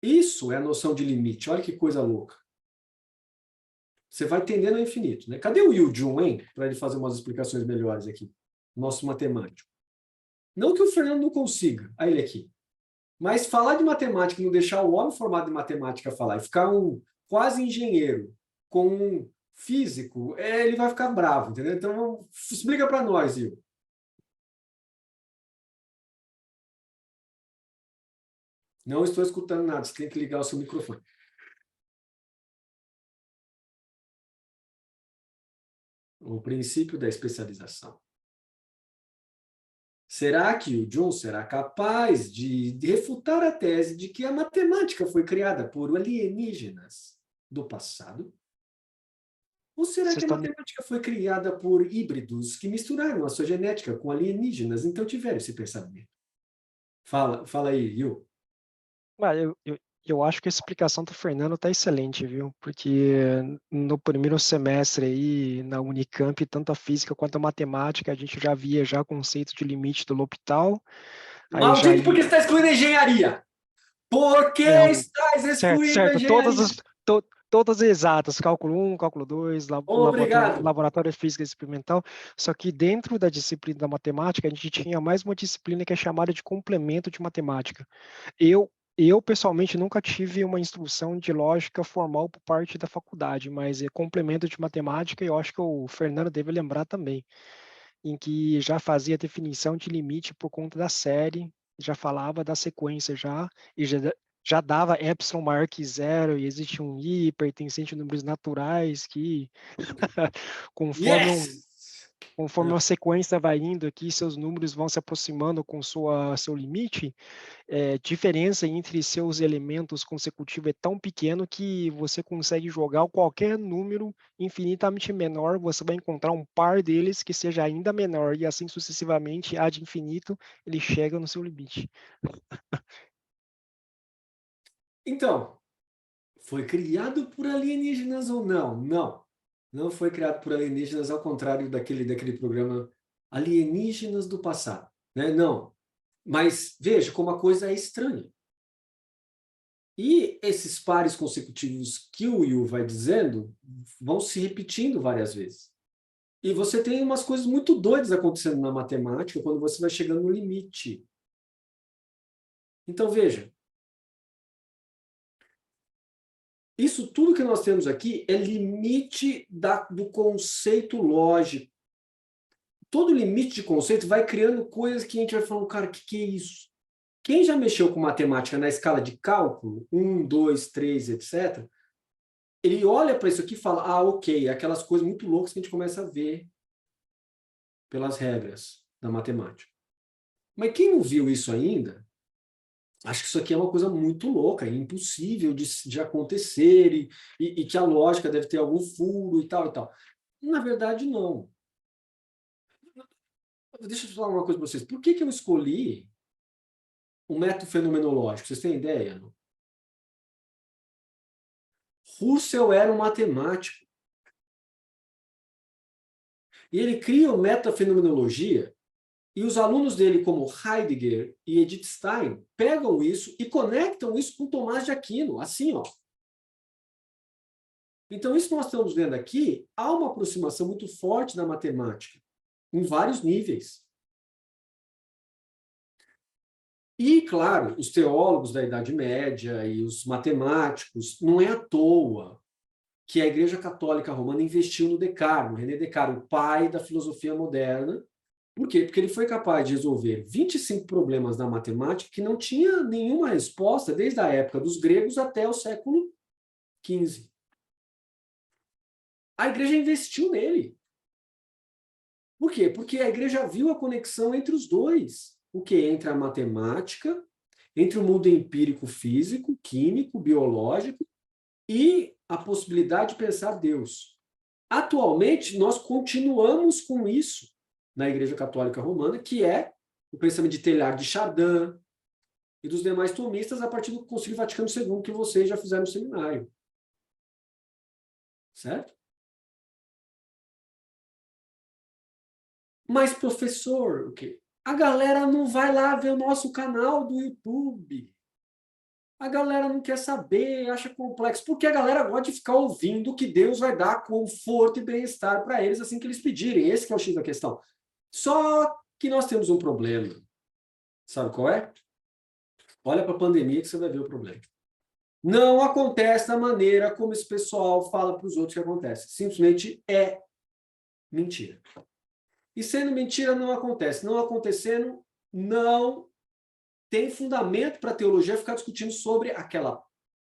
Speaker 1: Isso é a noção de limite. Olha que coisa louca. Você vai tendendo ao infinito. Né? Cadê o Yu Jun, hein? Para ele fazer umas explicações melhores aqui. Nosso matemático. Não que o Fernando não consiga. Aí ele aqui. Mas falar de matemática e não deixar o homem formado em matemática falar e ficar um quase engenheiro com um físico, ele vai ficar bravo, entendeu? Então, explica para nós, Yu. Não estou escutando nada, você tem que ligar o seu microfone. O princípio da especialização. Será que o John será capaz de refutar a tese de que a matemática foi criada por alienígenas do passado? Ou será
Speaker 12: Vocês
Speaker 1: que a
Speaker 12: estão
Speaker 1: matemática foi criada por híbridos que misturaram a sua genética com alienígenas, então tiveram esse pensamento? Fala aí, Yu.
Speaker 12: Ah, eu acho que a explicação do Fernando está excelente, viu? Porque no primeiro semestre aí, na Unicamp, tanto a física quanto a matemática, a gente já via já conceito de limite do L'Hopital. Aí já
Speaker 1: Maldito, porque você está excluindo a engenharia! Por que
Speaker 12: Não,
Speaker 1: estás
Speaker 12: certo,
Speaker 1: excluindo a
Speaker 12: certo.
Speaker 1: engenharia?
Speaker 12: Todas exatas, cálculo 1, cálculo 2,
Speaker 1: Obrigado.
Speaker 12: laboratório de física experimental. Só que dentro da disciplina da matemática, a gente tinha mais uma disciplina que é chamada de complemento de matemática. Eu pessoalmente nunca tive uma instrução de lógica formal por parte da faculdade, mas é complemento de matemática, e eu acho que o Fernando deve lembrar também, em que já fazia definição de limite por conta da série, já falava da sequência já, e já dava epsilon maior que zero, e existe um i pertencente a números naturais que, conforme
Speaker 1: Yes!
Speaker 12: conforme uma sequência vai indo aqui, seus números vão se aproximando com seu limite, diferença entre seus elementos consecutivos é tão pequeno que você consegue jogar qualquer número infinitamente menor, você vai encontrar um par deles que seja ainda menor, e assim sucessivamente, ad infinito, ele chega no seu limite.
Speaker 1: Então, foi criado por alienígenas ou não? Não. Não foi criado por alienígenas, ao contrário daquele programa Alienígenas do Passado. Né? Não. Mas veja como a coisa é estranha. E esses pares consecutivos que o Yu vai dizendo vão se repetindo várias vezes. E você tem umas coisas muito doidas acontecendo na matemática quando você vai chegando no limite. Então, veja. Isso tudo que nós temos aqui é limite do conceito lógico. Todo limite de conceito vai criando coisas que a gente vai falando, cara, o que é isso? Quem já mexeu com matemática na escala de cálculo, 1, 2, 3, etc., ele olha para isso aqui e fala, ah, ok, aquelas coisas muito loucas que a gente começa a ver pelas regras da matemática. Mas quem não viu isso ainda, acho que isso aqui é uma coisa muito louca, é impossível de acontecer, e que a lógica deve ter algum furo e tal e tal. Na verdade, não. Deixa eu falar uma coisa para vocês. Por que eu escolhi o método fenomenológico? Vocês têm ideia? Não? Russell era um matemático. E ele cria o método da fenomenologia, e os alunos dele, como Heidegger e Edith Stein, pegam isso e conectam isso com Tomás de Aquino, assim, ó. Então, isso que nós estamos vendo aqui, há uma aproximação muito forte da matemática, em vários níveis. E, claro, os teólogos da Idade Média e os matemáticos, não é à toa que a Igreja Católica Romana investiu no Descartes, no René Descartes, o pai da filosofia moderna. Por quê? Porque ele foi capaz de resolver 25 problemas na matemática que não tinha nenhuma resposta desde a época dos gregos até o século XV. A Igreja investiu nele. Por quê? Porque a Igreja viu a conexão entre os dois. O quê? Entre a matemática, entre o mundo empírico físico, químico, biológico e a possibilidade de pensar Deus. Atualmente, nós continuamos com isso na Igreja Católica Romana, que é o pensamento de Teilhard de Chardin e dos demais tomistas a partir do Concílio Vaticano II, que vocês já fizeram no seminário. Certo? Mas, professor, o quê? A galera não vai lá ver o nosso canal do YouTube. A galera não quer saber, acha complexo, porque a galera gosta de ficar ouvindo que Deus vai dar conforto e bem-estar para eles assim que eles pedirem. Esse que é o X da questão. Só que nós temos um problema. Sabe qual é? Olha para a pandemia que você vai ver o problema. Não acontece da maneira como esse pessoal fala para os outros que acontece. Simplesmente é mentira. E sendo mentira, não acontece. Não acontecendo, não tem fundamento para a teologia ficar discutindo sobre aquela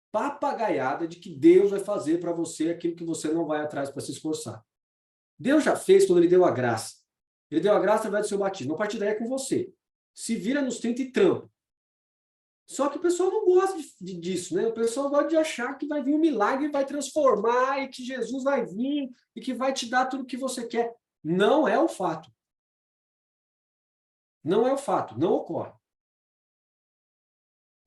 Speaker 1: papagaiada de que Deus vai fazer para você aquilo que você não vai atrás para se esforçar. Deus já fez quando ele deu a graça. Ele deu a graça através do seu batismo. A partir daí é com você. Se vira nos 30 e trampa. Só que o pessoal não gosta disso, né? O pessoal gosta de achar que vai vir um milagre, vai transformar, e que Jesus vai vir, e que vai te dar tudo o que você quer. Não é o fato. Não é o fato, não ocorre.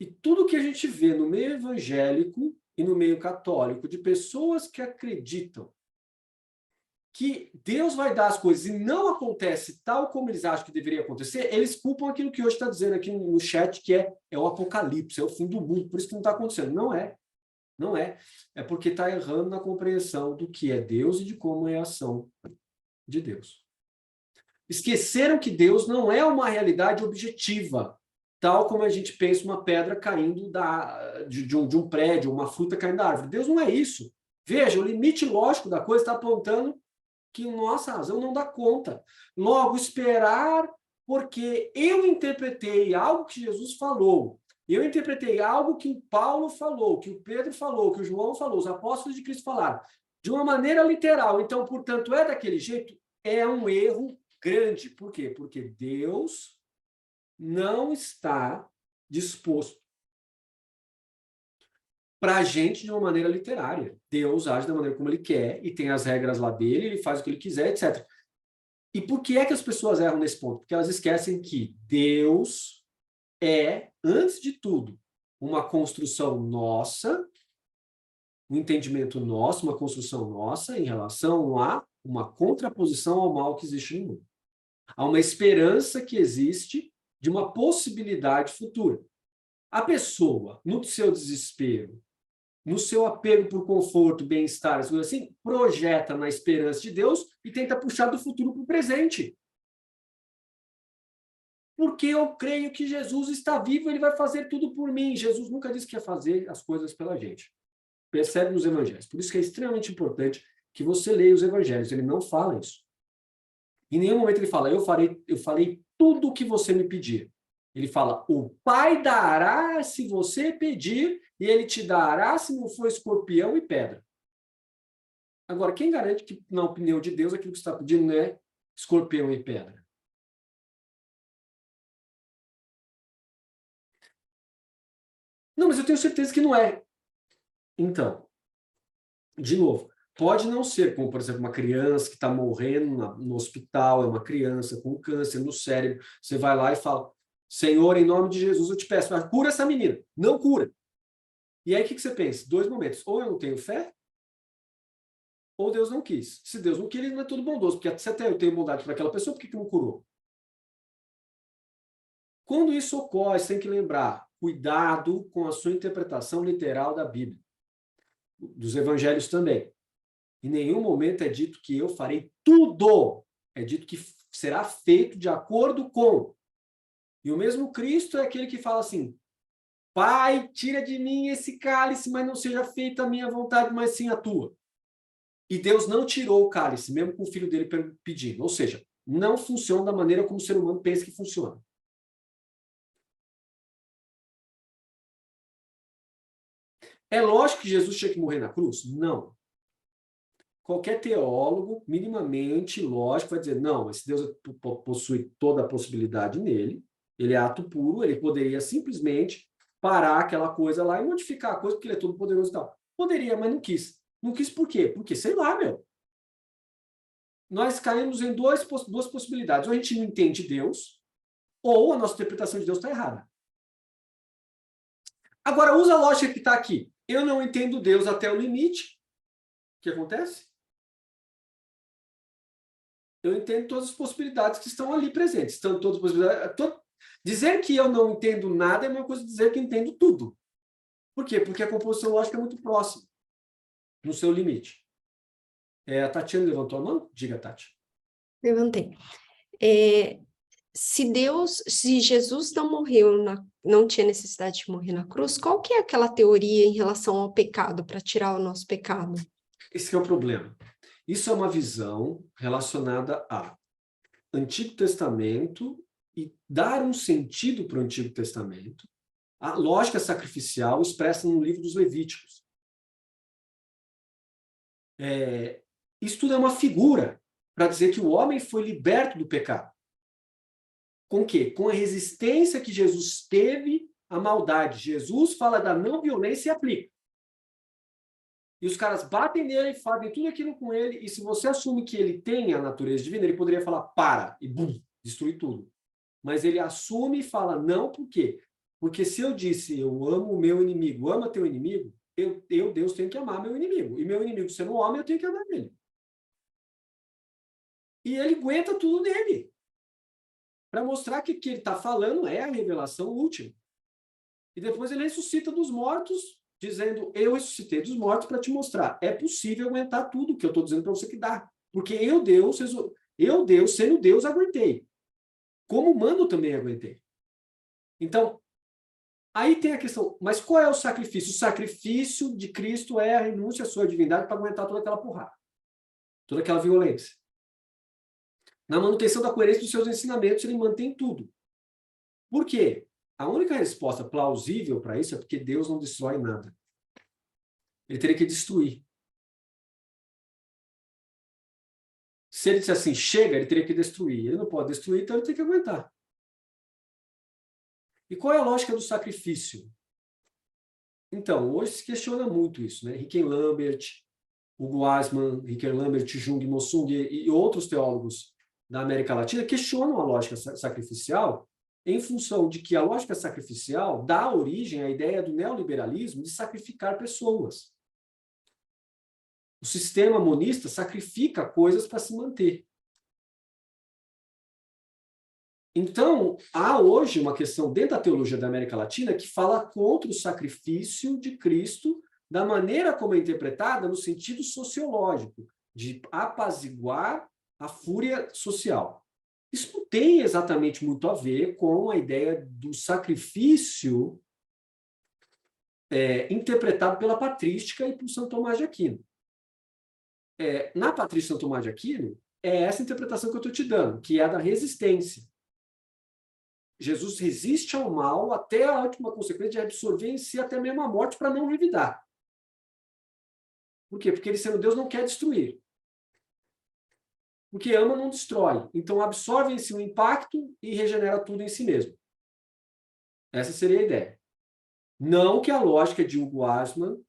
Speaker 1: E tudo que a gente vê no meio evangélico e no meio católico, de pessoas que acreditam que Deus vai dar as coisas e não acontece tal como eles acham que deveria acontecer, eles culpam aquilo que hoje está dizendo aqui no chat, que é o apocalipse, é o fim do mundo, por isso que não está acontecendo. Não é. Não é. É porque está errando na compreensão do que é Deus e de como é a ação de Deus. Esqueceram que Deus não é uma realidade objetiva, tal como a gente pensa uma pedra caindo de um prédio, uma fruta caindo da árvore. Deus não é isso. Veja, o limite lógico da coisa está apontando que nossa razão não dá conta. Logo, esperar, porque eu interpretei algo que Jesus falou, eu interpretei algo que o Paulo falou, que o Pedro falou, que o João falou, os apóstolos de Cristo falaram, de uma maneira literal. Então, portanto, é daquele jeito, é um erro grande. Por quê? Porque Deus não está disposto para a gente de uma maneira literária. Deus age da maneira como ele quer e tem as regras lá dele, ele faz o que ele quiser, etc. E por que é que as pessoas erram nesse ponto? Porque elas esquecem que Deus é, antes de tudo, uma construção nossa, um entendimento nosso, uma construção nossa em relação a uma contraposição ao mal que existe no mundo. Há uma esperança que existe de uma possibilidade futura. A pessoa, no seu desespero, no seu apego por conforto, bem-estar, assim, projeta na esperança de Deus e tenta puxar do futuro para o presente. Porque eu creio que Jesus está vivo, ele vai fazer tudo por mim. Jesus nunca disse que ia fazer as coisas pela gente. Percebe nos evangelhos. Por isso que é extremamente importante que você leia os evangelhos. Ele não fala isso. Em nenhum momento ele fala, eu farei tudo o que você me pedir. Ele fala, o Pai dará se você pedir, e ele te dará se não for escorpião e pedra. Agora, quem garante que, na opinião de Deus, aquilo que você está pedindo não é escorpião e pedra? Não, mas eu tenho certeza que não é. Então, de novo, pode não ser, como, por exemplo, uma criança que está morrendo no hospital, é uma criança com câncer no cérebro, você vai lá e fala, Senhor, em nome de Jesus, eu te peço, cura essa menina. Não cura. E aí, o que você pensa? Dois momentos. Ou eu não tenho fé, ou Deus não quis. Se Deus não quis, ele não é todo bondoso, porque se até eu tenho bondade para aquela pessoa, por que não curou? Quando isso ocorre, você tem que lembrar, cuidado com a sua interpretação literal da Bíblia. Dos evangelhos também. Em nenhum momento é dito que eu farei tudo. É dito que será feito de acordo com. E o mesmo Cristo é aquele que fala assim, Pai, tira de mim esse cálice, mas não seja feita a minha vontade, mas sim a tua. E Deus não tirou o cálice, mesmo com o filho dele pedindo. Ou seja, não funciona da maneira como o ser humano pensa que funciona. É lógico que Jesus tinha que morrer na cruz? Não. Qualquer teólogo, minimamente lógico, vai dizer, não, esse Deus possui toda a possibilidade nele, ele é ato puro, ele poderia simplesmente parar aquela coisa lá e modificar a coisa, porque ele é todo poderoso e tal. Poderia, mas não quis. Não quis por quê? Porque, sei lá, meu. Nós caímos em duas possibilidades. Ou a gente não entende Deus, ou a nossa interpretação de Deus está errada. Agora, usa a lógica que está aqui. Eu não entendo Deus até o limite. O que acontece? Eu entendo todas as possibilidades que estão ali presentes. Estão todas as possibilidades. Dizer que eu não entendo nada é uma coisa de dizer que entendo tudo. Por quê? Porque a composição lógica é muito próxima, no seu limite. A Tatiana levantou a mão? Diga, Tati.
Speaker 13: Levantei. Se Jesus não morreu, não tinha necessidade de morrer na cruz, qual que é aquela teoria em relação ao pecado, para tirar o nosso pecado?
Speaker 1: Esse é o problema. Isso é uma visão relacionada a Antigo Testamento e dar um sentido para o Antigo Testamento, a lógica sacrificial expressa no livro dos Levíticos. Isso tudo é uma figura para dizer que o homem foi liberto do pecado. Com o quê? Com a resistência que Jesus teve à maldade. Jesus fala da não violência e aplica. E os caras batem nele, fazem tudo aquilo com ele, e se você assume que ele tem a natureza divina, ele poderia falar, para, e bum, destruir tudo. Mas ele assume e fala, não, por quê? Porque se eu disse, eu amo o meu inimigo, ama teu inimigo, eu, Deus, tenho que amar meu inimigo. E meu inimigo sendo um homem, eu tenho que amar ele. E ele aguenta tudo nele. Para mostrar que o que ele está falando é a revelação última. E depois ele ressuscita dos mortos, dizendo, eu ressuscitei dos mortos para te mostrar. É possível aguentar tudo que eu estou dizendo para você que dá. Porque eu, Deus, sendo Deus, aguentei. Como humano também aguentei. Então, aí tem a questão, mas qual é o sacrifício? O sacrifício de Cristo é a renúncia à sua divindade para aguentar toda aquela porrada. Toda aquela violência. Na manutenção da coerência dos seus ensinamentos, ele mantém tudo. Por quê? A única resposta plausível para isso é porque Deus não destrói nada. Ele teria que destruir. Se ele disser assim, chega, ele teria que destruir. Ele não pode destruir, então ele tem que aguentar. E qual é a lógica do sacrifício? Então, hoje se questiona muito isso, né? Riken Lambert, Hugo Asman, Riken Lambert, Jung Mossung e outros teólogos da América Latina questionam a lógica sacrificial em função de que a lógica sacrificial dá origem à ideia do neoliberalismo de sacrificar pessoas. O sistema monista sacrifica coisas para se manter. Então, há hoje uma questão dentro da teologia da América Latina que fala contra o sacrifício de Cristo da maneira como é interpretada no sentido sociológico, de apaziguar a fúria social. Isso não tem exatamente muito a ver com a ideia do sacrifício interpretado pela patrística e por São Tomás de Aquino. Na patrística de São Tomás de Aquino, é essa interpretação que eu estou te dando, que é a da resistência. Jesus resiste ao mal até a última consequência de absorver em si até mesmo a morte para não revidar. Por quê? Porque ele, sendo Deus, não quer destruir. Porque ama, não destrói. Então, absorve em si o impacto e regenera tudo em si mesmo. Essa seria a ideia. Não que a lógica de Hugo Asman,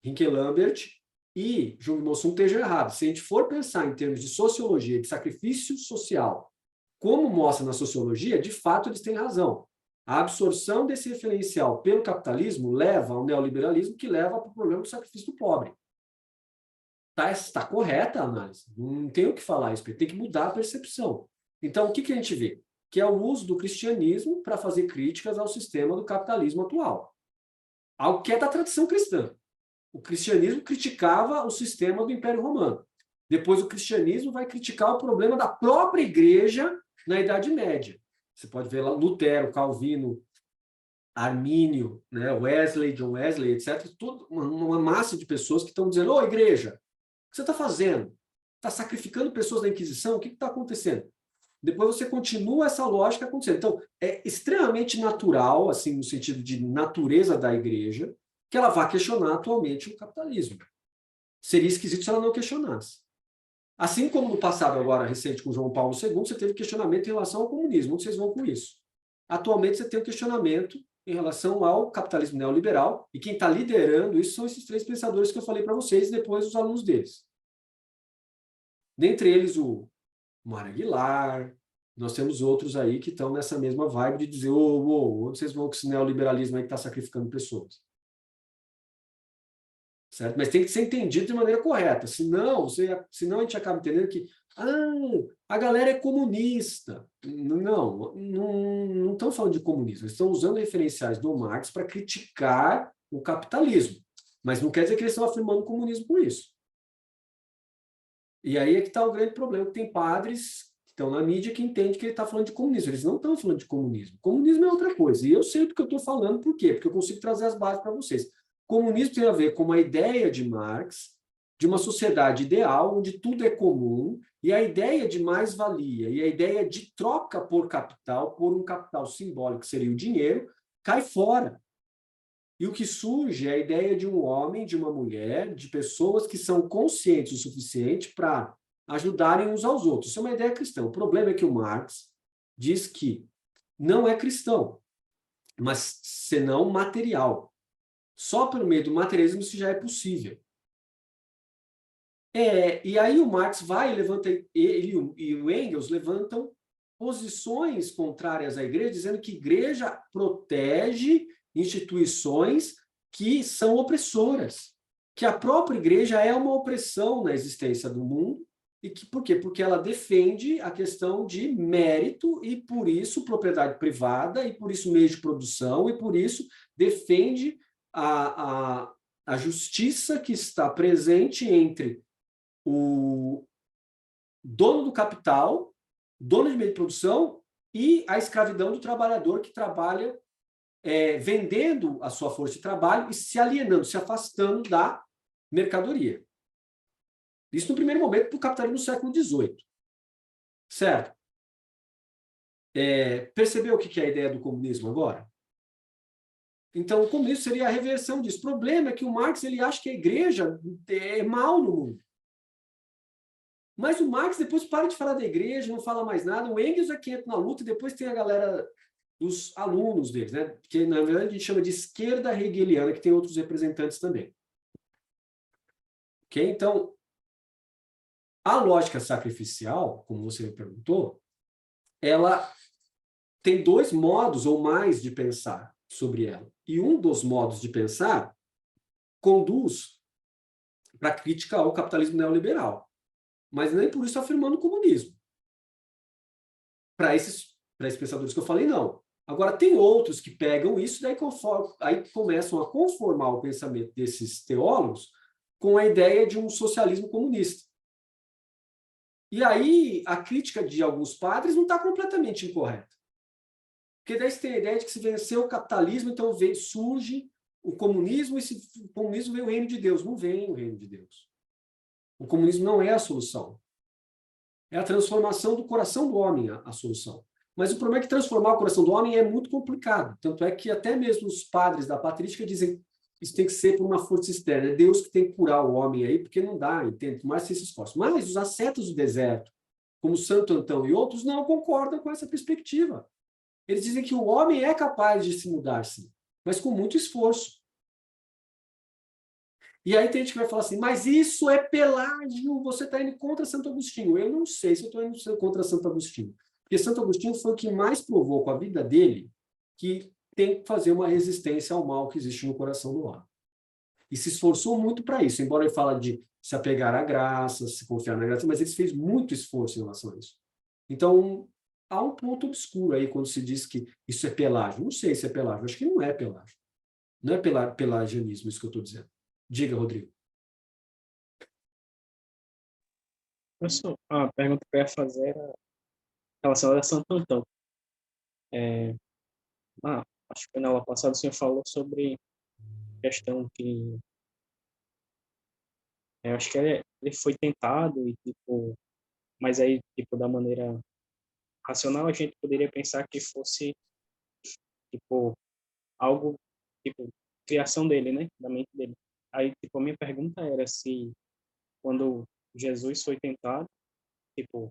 Speaker 1: Riken Lambert e Jung Mossung esteja errada. Se a gente for pensar em termos de sociologia, de sacrifício social, como mostra na sociologia, de fato eles têm razão. A absorção desse referencial pelo capitalismo leva ao neoliberalismo, que leva para o problema do sacrifício do pobre. Está correta a análise. Não tem o que falar isso, tem que mudar a percepção. Então, o que a gente vê? Que é o uso do cristianismo para fazer críticas ao sistema do capitalismo atual. Algo que é da tradição cristã. O cristianismo criticava o sistema do Império Romano. Depois o cristianismo vai criticar o problema da própria igreja na Idade Média. Você pode ver lá Lutero, Calvino, Armínio, né, Wesley, John Wesley, etc. Tudo, uma massa de pessoas que estão dizendo, ô igreja, o que você está fazendo? Está sacrificando pessoas da Inquisição? O que está acontecendo? Depois você continua essa lógica acontecendo. Então, é extremamente natural, assim, no sentido de natureza da igreja, que ela vá questionar atualmente o capitalismo. Seria esquisito se ela não questionasse. Assim como no passado, agora recente, com João Paulo II, você teve questionamento em relação ao comunismo. Onde vocês vão com isso? Atualmente, você tem um questionamento em relação ao capitalismo neoliberal, e quem está liderando isso são esses três pensadores que eu falei para vocês, e depois os alunos deles. Dentre eles, o Mário Aguilar, nós temos outros aí que estão nessa mesma vibe de dizer, onde vocês vão com esse neoliberalismo aí que está sacrificando pessoas? Certo? Mas tem que ser entendido de maneira correta, senão a gente acaba entendendo que a galera é comunista. Não estão falando de comunismo, eles estão usando referenciais do Marx para criticar o capitalismo, mas não quer dizer que eles estão afirmando o comunismo por isso. E aí é que está o grande problema, que tem padres que estão na mídia que entendem que ele está falando de comunismo, eles não estão falando de comunismo. Comunismo é outra coisa, e eu sei do que eu estou falando, por quê? Porque eu consigo trazer as bases para vocês. Comunismo tem a ver com uma ideia de Marx, de uma sociedade ideal, onde tudo é comum, E a ideia de mais-valia e a ideia de troca por capital, por um capital simbólico, que seria o dinheiro, cai fora. E o que surge é a ideia de um homem, de uma mulher, de pessoas que são conscientes o suficiente para ajudarem uns aos outros. Isso é uma ideia cristã. O problema é que o Marx diz que não é cristão, mas senão material. Só pelo meio do materialismo isso já é possível. E aí o Marx vai e levanta, ele e o Engels levantam posições contrárias à igreja, dizendo que a igreja protege instituições que são opressoras, que a própria igreja é uma opressão na existência do mundo, e que, por quê? Porque ela defende a questão de mérito e, por isso, propriedade privada, e por isso meio de produção, e por isso defende a justiça que está presente entre o dono do capital, dono de meio de produção, e a escravidão do trabalhador que trabalha vendendo a sua força de trabalho e se alienando, se afastando da mercadoria. Isso no primeiro momento do capitalismo do século XVIII. Certo? Percebeu o que é a ideia do comunismo agora? Então, o comunismo seria a reversão disso. O problema é que o Marx ele acha que a igreja é mal no mundo. Mas o Marx depois para de falar da igreja, não fala mais nada. O Engels é que entra na luta e depois tem a galera dos alunos deles, né? Que na verdade a gente chama de esquerda hegeliana, que tem outros representantes também. Ok? Então, a lógica sacrificial, como você me perguntou, ela tem dois modos ou mais de pensar sobre ela. E um dos modos de pensar conduz para a crítica ao capitalismo neoliberal. Mas nem por isso afirmando o comunismo. Para esses pensadores que eu falei, não. Agora, tem outros que pegam isso, daí aí começam a conformar o pensamento desses teólogos com a ideia de um socialismo comunista. E aí, a crítica de alguns padres não está completamente incorreta. Porque daí você tem a ideia de que se venceu o capitalismo, então surge o comunismo, e se o comunismo vem o reino de Deus. Não vem o reino de Deus. O comunismo não é a solução. É a transformação do coração do homem a solução. Mas o problema é que transformar o coração do homem é muito complicado. Tanto é que até mesmo os padres da patrística dizem que isso tem que ser por uma força externa. É Deus que tem que curar o homem aí, porque não dá, entende? Mais se esforça. Mas os ascetas do deserto, como Santo Antão e outros, não concordam com essa perspectiva. Eles dizem que o homem é capaz de se mudar, sim, mas com muito esforço. E aí tem gente que vai falar assim, mas isso é Pelágio, você está indo contra Santo Agostinho. Eu não sei se eu estou indo contra Santo Agostinho. Porque Santo Agostinho foi o que mais provou com a vida dele que tem que fazer uma resistência ao mal que existe no coração do homem. E se esforçou muito para isso, embora ele fale de se apegar à graça, se confiar na graça, mas ele fez muito esforço em relação a isso. Então, há um ponto obscuro aí quando se diz que isso é Pelágio. Não sei se é Pelágio, acho que não é Pelágio. Não é pelagianismo isso que eu estou dizendo. Diga, Rodrigo.
Speaker 7: A pergunta que eu ia fazer era relacionada a Santo Antão. Acho que na aula passada o senhor falou sobre questão que acho que ele foi tentado e tipo, mas aí tipo da maneira racional a gente poderia pensar que fosse tipo algo tipo criação dele, né, da mente dele. Aí tipo a minha pergunta era se quando Jesus foi tentado, tipo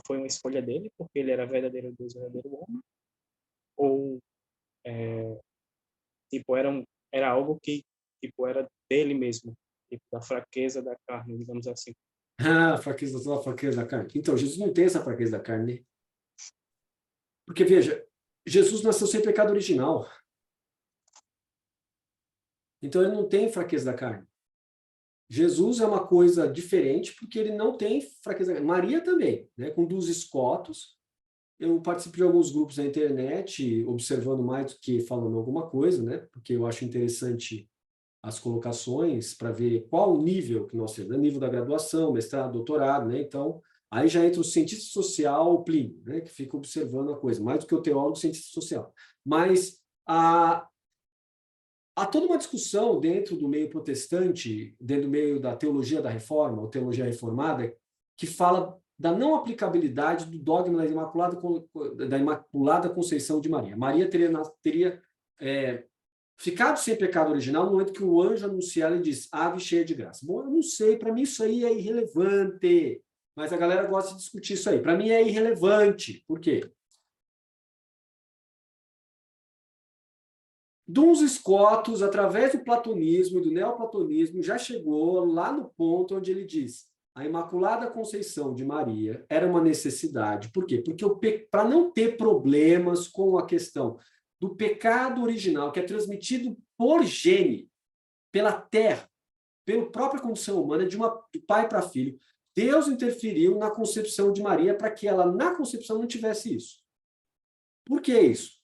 Speaker 7: foi uma escolha dele porque ele era verdadeiro Deus, verdadeiro homem, ou tipo era algo que tipo era dele mesmo, tipo da fraqueza da carne, digamos assim.
Speaker 1: Fraqueza da carne. Então, Jesus não tem essa fraqueza da carne. Porque, veja, Jesus nasceu sem pecado original. Então, ele não tem fraqueza da carne. Jesus é uma coisa diferente porque ele não tem fraqueza da carne. Maria também, né? Com 2 escotos. Eu participo de alguns grupos na internet, observando mais do que falando alguma coisa, né? Porque eu acho interessante as colocações para ver qual o nível que nós temos, né? Nível da graduação, mestrado, doutorado, né? Então, aí já entra o cientista social, o Plínio, né? Que fica observando a coisa, mais do que o teólogo, o cientista social. Mas há toda uma discussão dentro do meio protestante, dentro do meio da teologia da reforma, ou teologia reformada, que fala da não aplicabilidade do dogma da Imaculada Conceição de Maria. Maria teria ficado sem pecado original no momento que o anjo anuncia ela e diz, ave cheia de graça. Bom, eu não sei, para mim isso aí é irrelevante, mas a galera gosta de discutir isso aí. Para mim é irrelevante. Por quê? Duns Scotus, através do platonismo e do neoplatonismo, já chegou lá no ponto onde ele diz a Imaculada Conceição de Maria era uma necessidade. Por quê? Porque para não ter problemas com a questão do pecado original, que é transmitido por gene, pela terra, pela própria condição humana, de pai para filho, Deus interferiu na concepção de Maria para que ela, na concepção, não tivesse isso. Por que isso?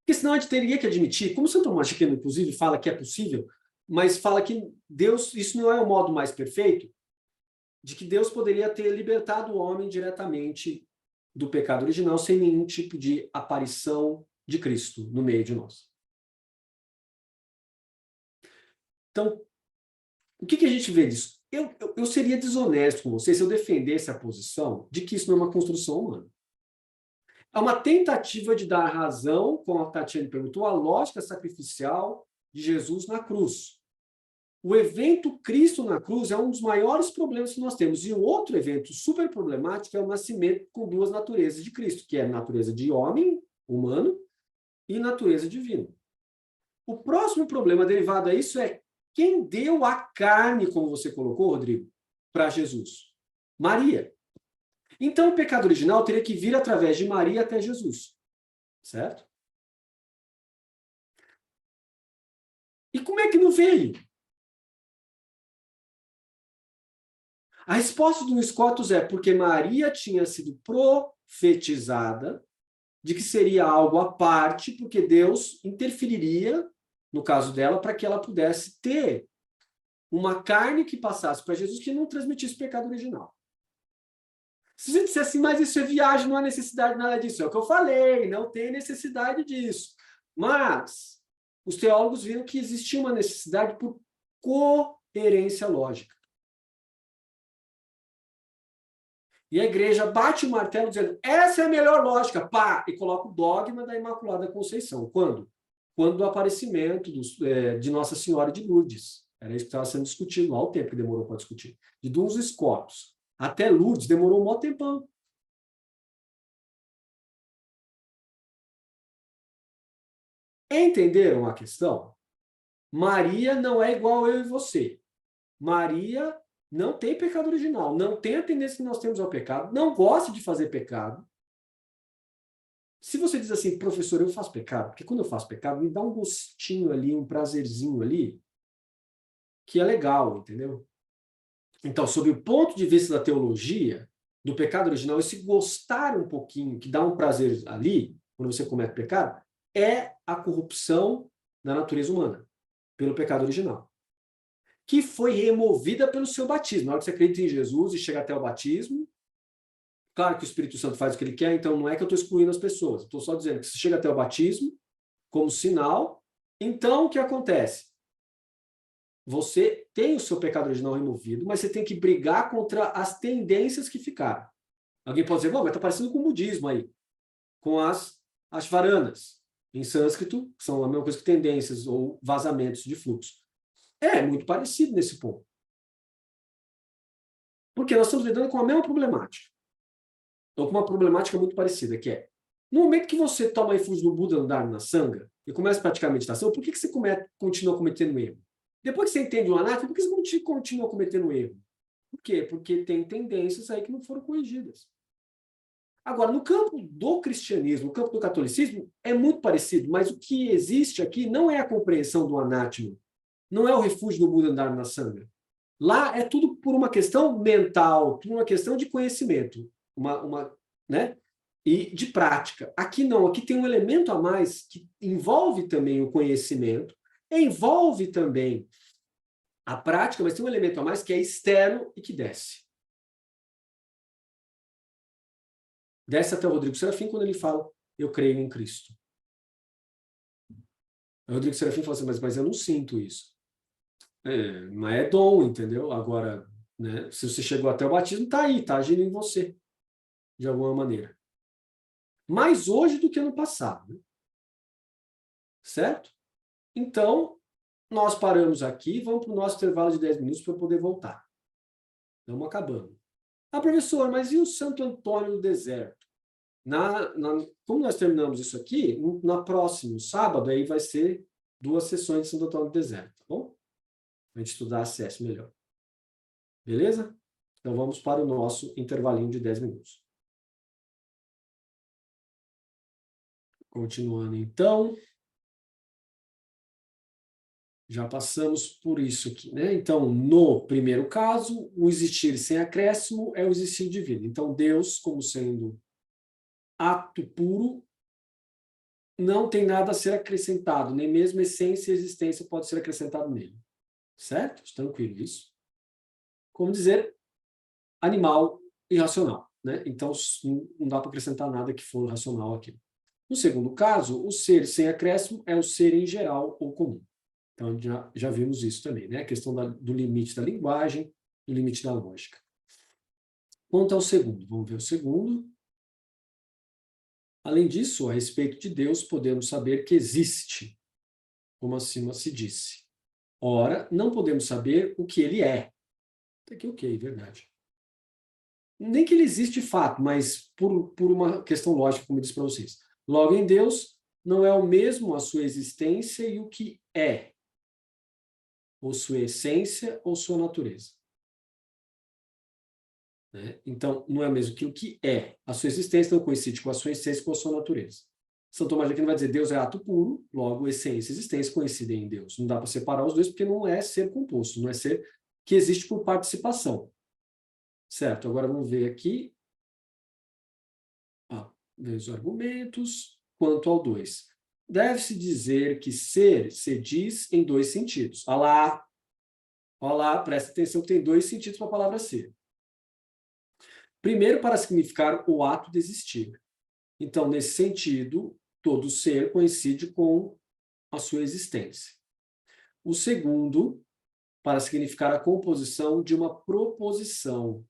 Speaker 1: Porque senão a gente teria que admitir, como Santo Tomás de Aquino, inclusive, fala que é possível, mas fala que Deus, isso não é o modo mais perfeito, de que Deus poderia ter libertado o homem diretamente do pecado original sem nenhum tipo de aparição de Cristo no meio de nós. Então, o que a gente vê disso? Eu seria desonesto com vocês se eu defendesse a posição de que isso não é uma construção humana. É uma tentativa de dar razão, como a Tatiana perguntou, à lógica sacrificial de Jesus na cruz. O evento Cristo na cruz é um dos maiores problemas que nós temos. E o outro evento super problemático é o nascimento com duas naturezas de Cristo, que é a natureza de homem, humano, e natureza divina. O próximo problema derivado a isso é quem deu a carne, como você colocou, Rodrigo, para Jesus? Maria. Então, o pecado original teria que vir através de Maria até Jesus. Certo? E como é que não veio? A resposta do Scotus é porque Maria tinha sido profetizada de que seria algo à parte, porque Deus interferiria, no caso dela, para que ela pudesse ter uma carne que passasse para Jesus que não transmitisse o pecado original. Se você disser assim, mas isso é viagem, não há necessidade de nada disso. É o que eu falei, não tem necessidade disso. Mas os teólogos viram que existia uma necessidade por coerência lógica. E a igreja bate o martelo dizendo, essa é a melhor lógica, pá, e coloca o dogma da Imaculada Conceição. Quando? Quando do aparecimento de Nossa Senhora de Lourdes. Era isso que estava sendo discutido lá, o tempo que demorou para discutir. De Duns Scotus até Lourdes demorou um maior tempão. Entenderam a questão? Maria não é igual eu e você. Maria não tem pecado original, não tem a tendência que nós temos ao pecado, não gosta de fazer pecado. Se você diz assim, professor, eu faço pecado, porque quando eu faço pecado, me dá um gostinho ali, um prazerzinho ali, que é legal, entendeu? Então, sob o ponto de vista da teologia, do pecado original, esse gostar um pouquinho, que dá um prazer ali, quando você comete pecado, é a corrupção da natureza humana, pelo pecado original, que foi removida pelo seu batismo. Na hora que você acredita em Jesus e chega até o batismo, claro que o Espírito Santo faz o que ele quer, então não é que eu estou excluindo as pessoas, estou só dizendo que você chega até o batismo, como sinal, então o que acontece? Você tem o seu pecado original removido, mas você tem que brigar contra as tendências que ficaram. Alguém pode dizer, bom, mas está parecendo com o budismo aí, com as ashvaranas, em sânscrito, que são a mesma coisa que tendências ou vazamentos de fluxo. É muito parecido nesse ponto. Porque nós estamos lidando com a mesma problemática. Ou com uma problemática muito parecida, que é, no momento que você toma refúgio no Buda, no Dharma, na Sangha, e começa a praticar meditação, por que você continua cometendo erro? Depois que você entende o anátema, por que você continua cometendo erro? Por quê? Porque tem tendências aí que não foram corrigidas. Agora, no campo do cristianismo, no campo do catolicismo, é muito parecido, mas o que existe aqui não é a compreensão do anátema, não é o refúgio do Buda, no Dharma, na Sangha. Lá é tudo por uma questão mental, por uma questão de conhecimento, né? E de prática. Aqui não, aqui tem um elemento a mais que envolve também o conhecimento, envolve também a prática, mas tem um elemento a mais que é externo e que desce. Desce até o Rodrigo Serafim quando ele fala, eu creio em Cristo. O Rodrigo Serafim fala assim, mas eu não sinto isso. Mas é dom, entendeu? Agora, né? Se você chegou até o batismo, está aí, está agindo em você, de alguma maneira. Mais hoje do que no passado, né? Certo? Então, nós paramos aqui, vamos para o nosso intervalo de 10 minutos para eu poder voltar. Estamos acabando. Ah, professor, mas e o Santo Antônio do Deserto? Como nós terminamos isso aqui, na próximo sábado, aí vai ser 2 sessões de Santo Antônio do Deserto, tá bom? Para a gente estudar acesso melhor. Beleza? Então vamos para o nosso intervalinho de 10 minutos. Continuando então. Já passamos por isso aqui, né? Então, no primeiro caso, o existir sem acréscimo é o existir divino. Então, Deus, como sendo ato puro, não tem nada a ser acrescentado, nem mesmo essência e existência pode ser acrescentado nele. Certo? Tranquilo isso. Como dizer, animal irracional, né? Então, não dá para acrescentar nada que for racional aqui. No segundo caso, o ser sem acréscimo é o ser em geral ou comum. Então, já vimos isso também, né? A questão do limite da linguagem, do limite da lógica. Quanto ao segundo, vamos ver o segundo. Além disso, a respeito de Deus, podemos saber que existe, como acima se disse. Ora, não podemos saber o que ele é. Até que ok, verdade. Nem que ele existe de fato, mas por uma questão lógica, como eu disse para vocês. Logo, em Deus, não é o mesmo a sua existência e o que é, ou sua essência ou sua natureza. Né? Então, não é o mesmo que o que é. A sua existência não coincide com a sua essência e com a sua natureza. São Tomás de Aquino vai dizer Deus é ato puro, logo essência e existência coincidem em Deus. Não dá para separar os dois porque não é ser composto, não é ser que existe por participação. Certo? Agora vamos ver aqui. Ver os argumentos. Quanto ao 2. Deve-se dizer que ser se diz em 2 sentidos. Olha lá, presta atenção que tem 2 sentidos para a palavra ser. Primeiro, para significar o ato de existir. Então, nesse sentido, todo ser coincide com a sua existência. O segundo, para significar a composição de uma proposição,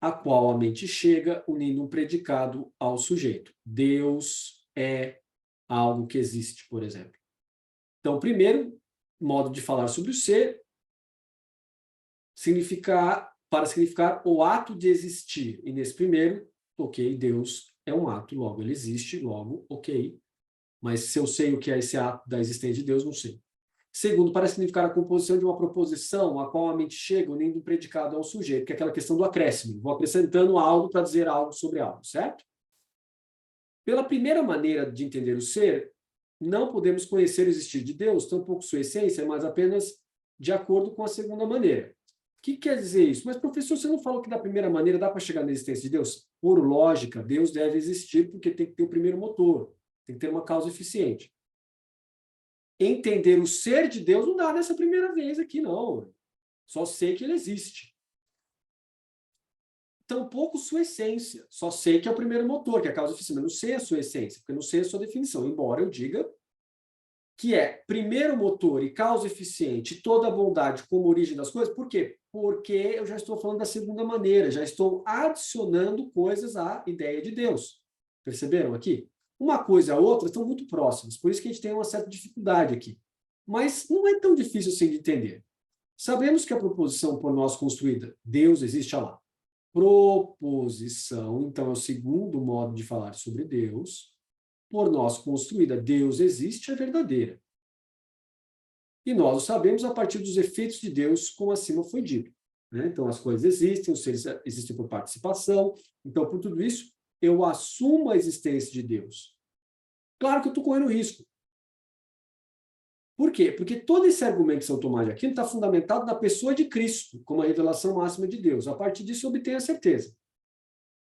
Speaker 1: a qual a mente chega unindo um predicado ao sujeito. Deus é algo que existe, por exemplo. Então, primeiro modo de falar sobre o ser, para significar o ato de existir. E nesse primeiro, ok, Deus é um ato, logo ele existe, logo, ok. Mas se eu sei o que é esse ato da existência de Deus, não sei. Segundo, para significar a composição de uma proposição a qual a mente chega unindo um predicado ao sujeito, que é aquela questão do acréscimo. Vou acrescentando algo para dizer algo sobre algo, certo? Pela primeira maneira de entender o ser, não podemos conhecer o existir de Deus, tampouco sua essência, mas apenas de acordo com a segunda maneira. O que quer dizer isso? Mas, professor, você não falou que da primeira maneira dá para chegar na existência de Deus? Por lógica, Deus deve existir porque tem que ter o primeiro motor, tem que ter uma causa eficiente. Entender o ser de Deus não dá nessa primeira vez aqui, não. Só sei que ele existe. Tampouco sua essência. Só sei que é o primeiro motor, que é a causa eficiente. Mas não sei a sua essência, porque não sei a sua definição. Embora eu diga que é primeiro motor e causa eficiente, toda a bondade como origem das coisas. Por quê? Porque eu já estou falando da segunda maneira, já estou adicionando coisas à ideia de Deus. Perceberam aqui? Uma coisa e a outra estão muito próximas, por isso que a gente tem uma certa dificuldade aqui. Mas não é tão difícil assim de entender. Sabemos que a proposição por nós construída, Deus existe, olha lá. Proposição, então, é o segundo modo de falar sobre Deus. Por nós construída, Deus existe, é verdadeira. E nós o sabemos a partir dos efeitos de Deus, como acima foi dito. Né? Então, as coisas existem, os seres existem por participação. Então, por tudo isso, eu assumo a existência de Deus. Claro que eu estou correndo risco. Por quê? Porque todo esse argumento de São Tomás de Aquino está fundamentado na pessoa de Cristo, como a revelação máxima de Deus. A partir disso, eu obtenho a certeza.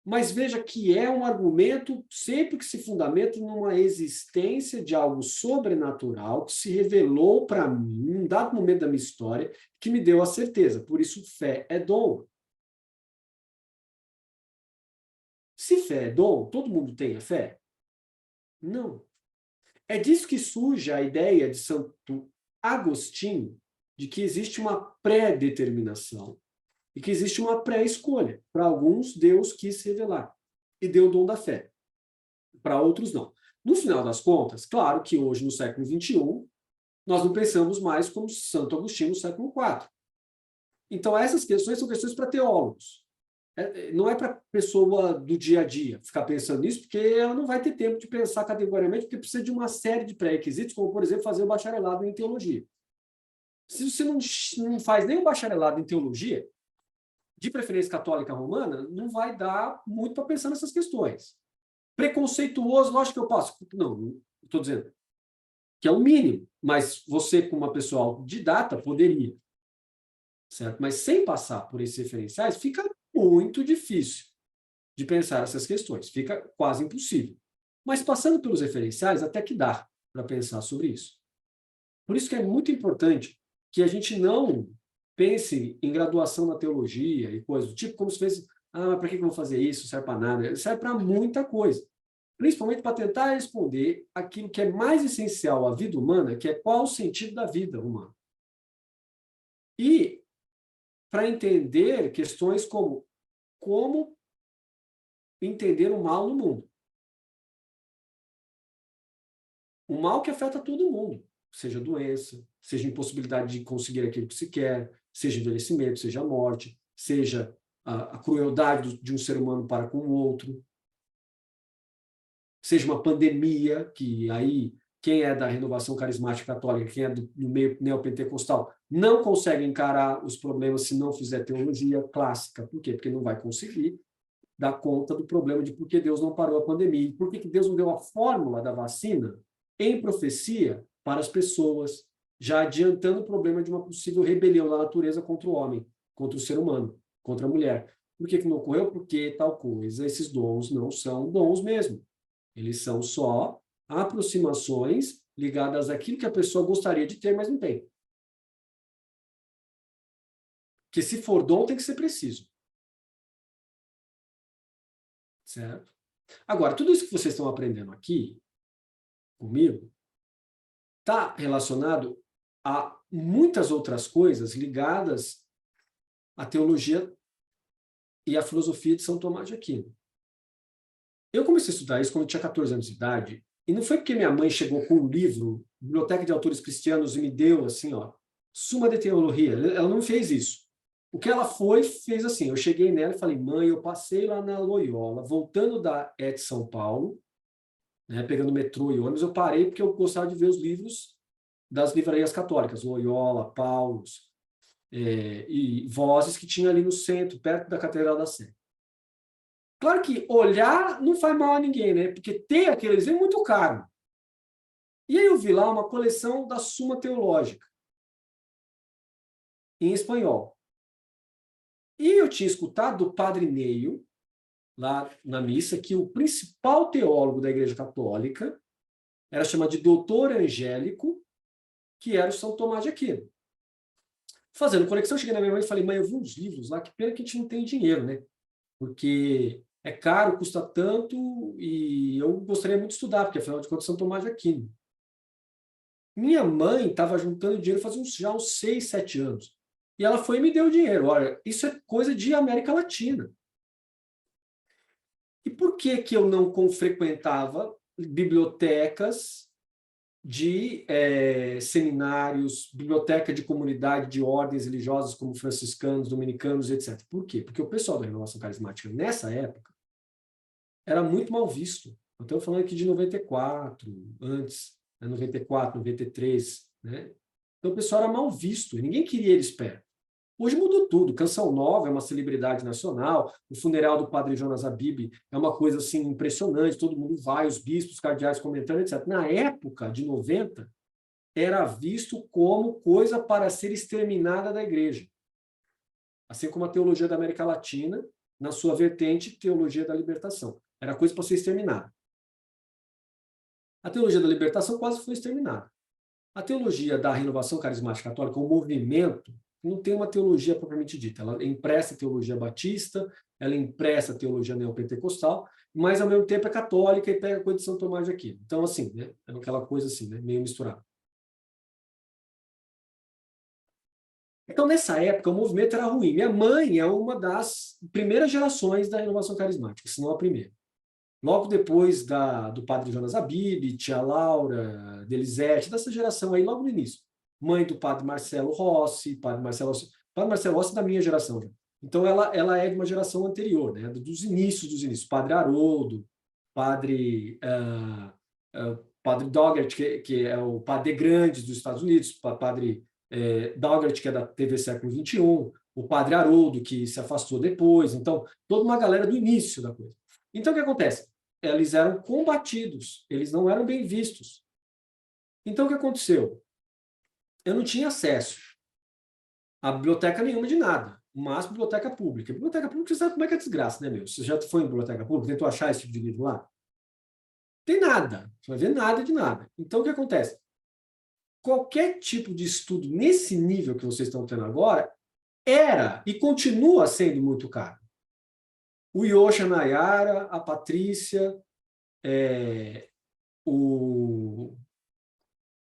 Speaker 1: Mas veja que é um argumento sempre que se fundamenta numa existência de algo sobrenatural que se revelou para mim, em um dado momento da minha história, que me deu a certeza. Por isso, fé é dom. Se fé é dom, todo mundo tem a fé? Não. É disso que surge a ideia de Santo Agostinho de que existe uma pré-determinação. e que existe uma pré-escolha. Para alguns, Deus quis se revelar e deu o dom da fé. Para outros, não. No final das contas, claro que hoje, no século XXI, nós não pensamos mais como Santo Agostinho no século IV. Então, essas questões são questões para teólogos. Não é para pessoa do dia a dia ficar pensando nisso, porque ela não vai ter tempo de pensar categoricamente, porque precisa de uma série de pré-requisitos, como, por exemplo, fazer o bacharelado em teologia. Se você não faz nem o bacharelado em teologia, de preferência católica romana, não vai dar muito para pensar nessas questões. Preconceituoso, lógico que eu posso. Não estou dizendo que é o mínimo, mas você, como uma pessoa autodidata, poderia. Certo? Mas sem passar por esses referenciais, fica muito difícil de pensar essas questões. Fica quase impossível. Mas passando pelos referenciais, até que dá para pensar sobre isso. Por isso que é muito importante que a gente não pense em graduação na teologia e coisas do tipo, como se fosse, para que eu vou fazer isso? Não serve para nada. Serve para muita coisa. Principalmente para tentar responder aquilo que é mais essencial à vida humana, que é qual o sentido da vida humana. E para entender questões como entender o mal no mundo. O mal que afeta todo mundo, seja doença, seja impossibilidade de conseguir aquilo que se quer, seja envelhecimento, seja a morte, seja a crueldade de um ser humano para com o outro, seja uma pandemia, que aí quem é da renovação carismática católica, quem é do meio neopentecostal, não consegue encarar os problemas se não fizer teologia clássica. Por quê? Porque não vai conseguir dar conta do problema de por que Deus não parou a pandemia e por que Deus não deu a fórmula da vacina em profecia para as pessoas, já adiantando o problema de uma possível rebelião da natureza contra o homem, contra o ser humano, contra a mulher. Por que não ocorreu? Porque tal coisa, esses dons não são dons mesmo. Eles são só aproximações ligadas àquilo que a pessoa gostaria de ter, mas não tem. Que se for dom, tem que ser preciso. Certo? Agora, tudo isso que vocês estão aprendendo aqui, comigo, está relacionado a muitas outras coisas ligadas à teologia e à filosofia de São Tomás de Aquino. Eu comecei a estudar isso quando eu tinha 14 anos de idade, e não foi porque minha mãe chegou com um livro, Biblioteca de Autores Cristianos, e me deu assim, Suma de Teologia. Ela não fez isso. O que ela fez assim, eu cheguei nela e falei, mãe, eu passei lá na Loyola, voltando da ET São Paulo, né, pegando metrô e ônibus, eu parei porque eu gostava de ver os livros das livrarias católicas, Loyola, Paulus, e Vozes, que tinha ali no centro, perto da Catedral da Sé. Claro que olhar não faz mal a ninguém, né? Porque ter aqueles é muito caro. E aí eu vi lá uma coleção da Suma Teológica, em espanhol. E eu tinha escutado do Padre Neio, lá na missa, que o principal teólogo da Igreja Católica era chamado de Doutor Angélico, que era o São Tomás de Aquino. Fazendo conexão, cheguei na minha mãe e falei, mãe, eu vi uns livros lá, que pena que a gente não tem dinheiro, né? Porque é caro, custa tanto, e eu gostaria muito de estudar, porque afinal de contas São Tomás de Aquino. Minha mãe estava juntando dinheiro faz já uns 6, 7 anos. E ela foi e me deu o dinheiro. Olha, isso é coisa de América Latina. E por que eu não frequentava bibliotecas de seminários, biblioteca de comunidade de ordens religiosas como franciscanos, dominicanos, etc. Por quê? Porque o pessoal da Renovação Carismática, nessa época, era muito mal visto. Eu estou falando aqui de 94, antes, 94, 93, né? Então o pessoal era mal visto, e ninguém queria eles perto. Hoje mudou tudo. Canção Nova é uma celebridade nacional, o funeral do padre Jonas Abib é uma coisa assim impressionante, todo mundo vai, os bispos, os cardeais comentando, etc. Na época de 90, era visto como coisa para ser exterminada da igreja. Assim como a teologia da América Latina, na sua vertente, teologia da libertação. Era coisa para ser exterminada. A teologia da libertação quase foi exterminada. A teologia da renovação carismática católica, o movimento, não tem uma teologia propriamente dita. Ela empresta a teologia batista, ela empresta a teologia neopentecostal, mas ao mesmo tempo é católica e pega a coisa de São Tomás de Aquino. Então, assim, né, é aquela coisa assim, né, meio misturada. Então, nessa época, o movimento era ruim. Minha mãe é uma das primeiras gerações da renovação carismática, se não a primeira. Logo depois do padre Jonas Abib, tia Laura, Delisete, dessa geração aí, logo no início. Mãe do padre Marcelo Rossi, padre Marcelo Rossi é da minha geração. Já. Então, ela é de uma geração anterior, né? Dos inícios. Padre Haroldo, padre Doggett, que é o padre grande dos Estados Unidos, padre Doggett, que é da TV Século XXI, o padre Haroldo, que se afastou depois. Então, toda uma galera do início da coisa. Então, o que acontece? Eles eram combatidos, eles não eram bem vistos. Então, o que aconteceu? Eu não tinha acesso a biblioteca nenhuma de nada, mas biblioteca pública. Biblioteca pública, você sabe como é que é desgraça, né, meu? Você já foi em biblioteca pública, tentou achar esse tipo de livro lá? Tem nada, você vai ver nada de nada. Então, o que acontece? Qualquer tipo de estudo nesse nível que vocês estão tendo agora era e continua sendo muito caro. O Yosha Nayara, a Patrícia, o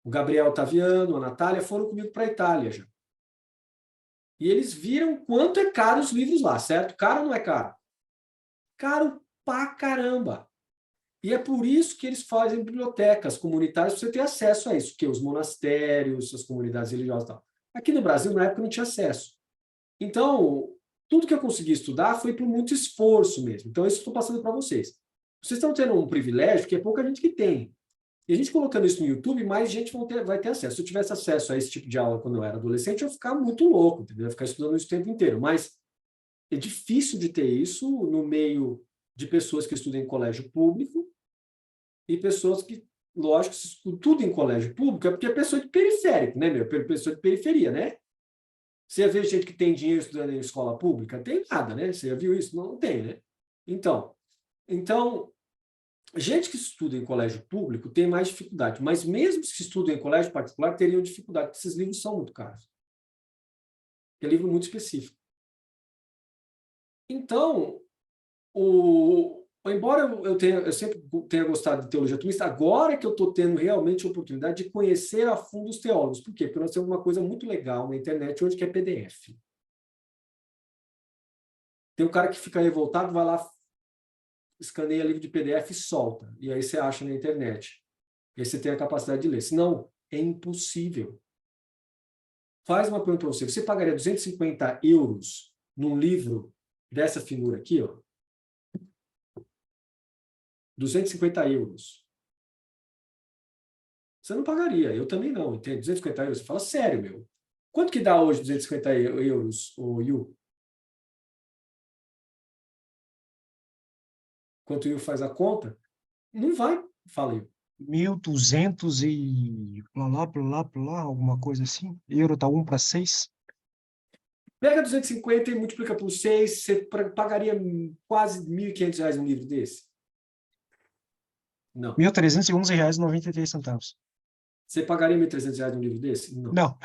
Speaker 1: Gabriel Taviano, a Natália foram comigo para a Itália já. E eles viram quanto é caro os livros lá, certo? Caro ou não é caro? Caro pra caramba. E é por isso que eles fazem bibliotecas comunitárias para você ter acesso a isso, que os monastérios, as comunidades religiosas e tal. Aqui no Brasil, na época, não tinha acesso. Então, tudo que eu consegui estudar foi por muito esforço mesmo. Então, isso eu estou passando para vocês. Vocês estão tendo um privilégio que é pouca gente que tem. E a gente colocando isso no YouTube, mais gente vai ter acesso. Se eu tivesse acesso a esse tipo de aula quando eu era adolescente, eu ia ficar muito louco, entendeu? Eu ia ficar estudando isso o tempo inteiro. Mas é difícil de ter isso no meio de pessoas que estudam em colégio público e pessoas que, lógico, se estudam tudo em colégio público, é porque é pessoa de periférico, né, meu? Pessoa de periferia, né? Você já viu gente que tem dinheiro estudando em escola pública? Tem nada, né? Você já viu isso? Não tem, né? Então, gente que estuda em colégio público tem mais dificuldade, mas mesmo que estudam em colégio particular teriam dificuldade, porque esses livros são muito caros. É livro muito específico. Então, embora eu sempre tenha gostado de teologia atomista, agora que eu estou tendo realmente a oportunidade de conhecer a fundo os teólogos. Por quê? Porque nós temos uma coisa muito legal na internet hoje que é PDF. Tem um cara que fica revoltado, vai lá, escaneia livro de PDF e solta. E aí você acha na internet. E aí você tem a capacidade de ler. Senão, é impossível. Faz uma pergunta para você. Você pagaria 250 euros num livro dessa finura aqui, ó? 250 euros. Você não pagaria. Eu também não, entende? 250 euros. Você fala, sério, meu. Quanto que dá hoje 250 euros, o Yu? Enquanto o Yu faz a conta, não vai. Fala, Yu.
Speaker 12: 1.200 e lá, alguma coisa assim. Euro tá 1 para 6.
Speaker 1: Pega 250 e multiplica por 6, você pagaria quase R$1.500 num livro desse? Não.
Speaker 12: R$ 1.311,93.
Speaker 1: Você pagaria R$1.300 num livro desse? Não.
Speaker 12: Não.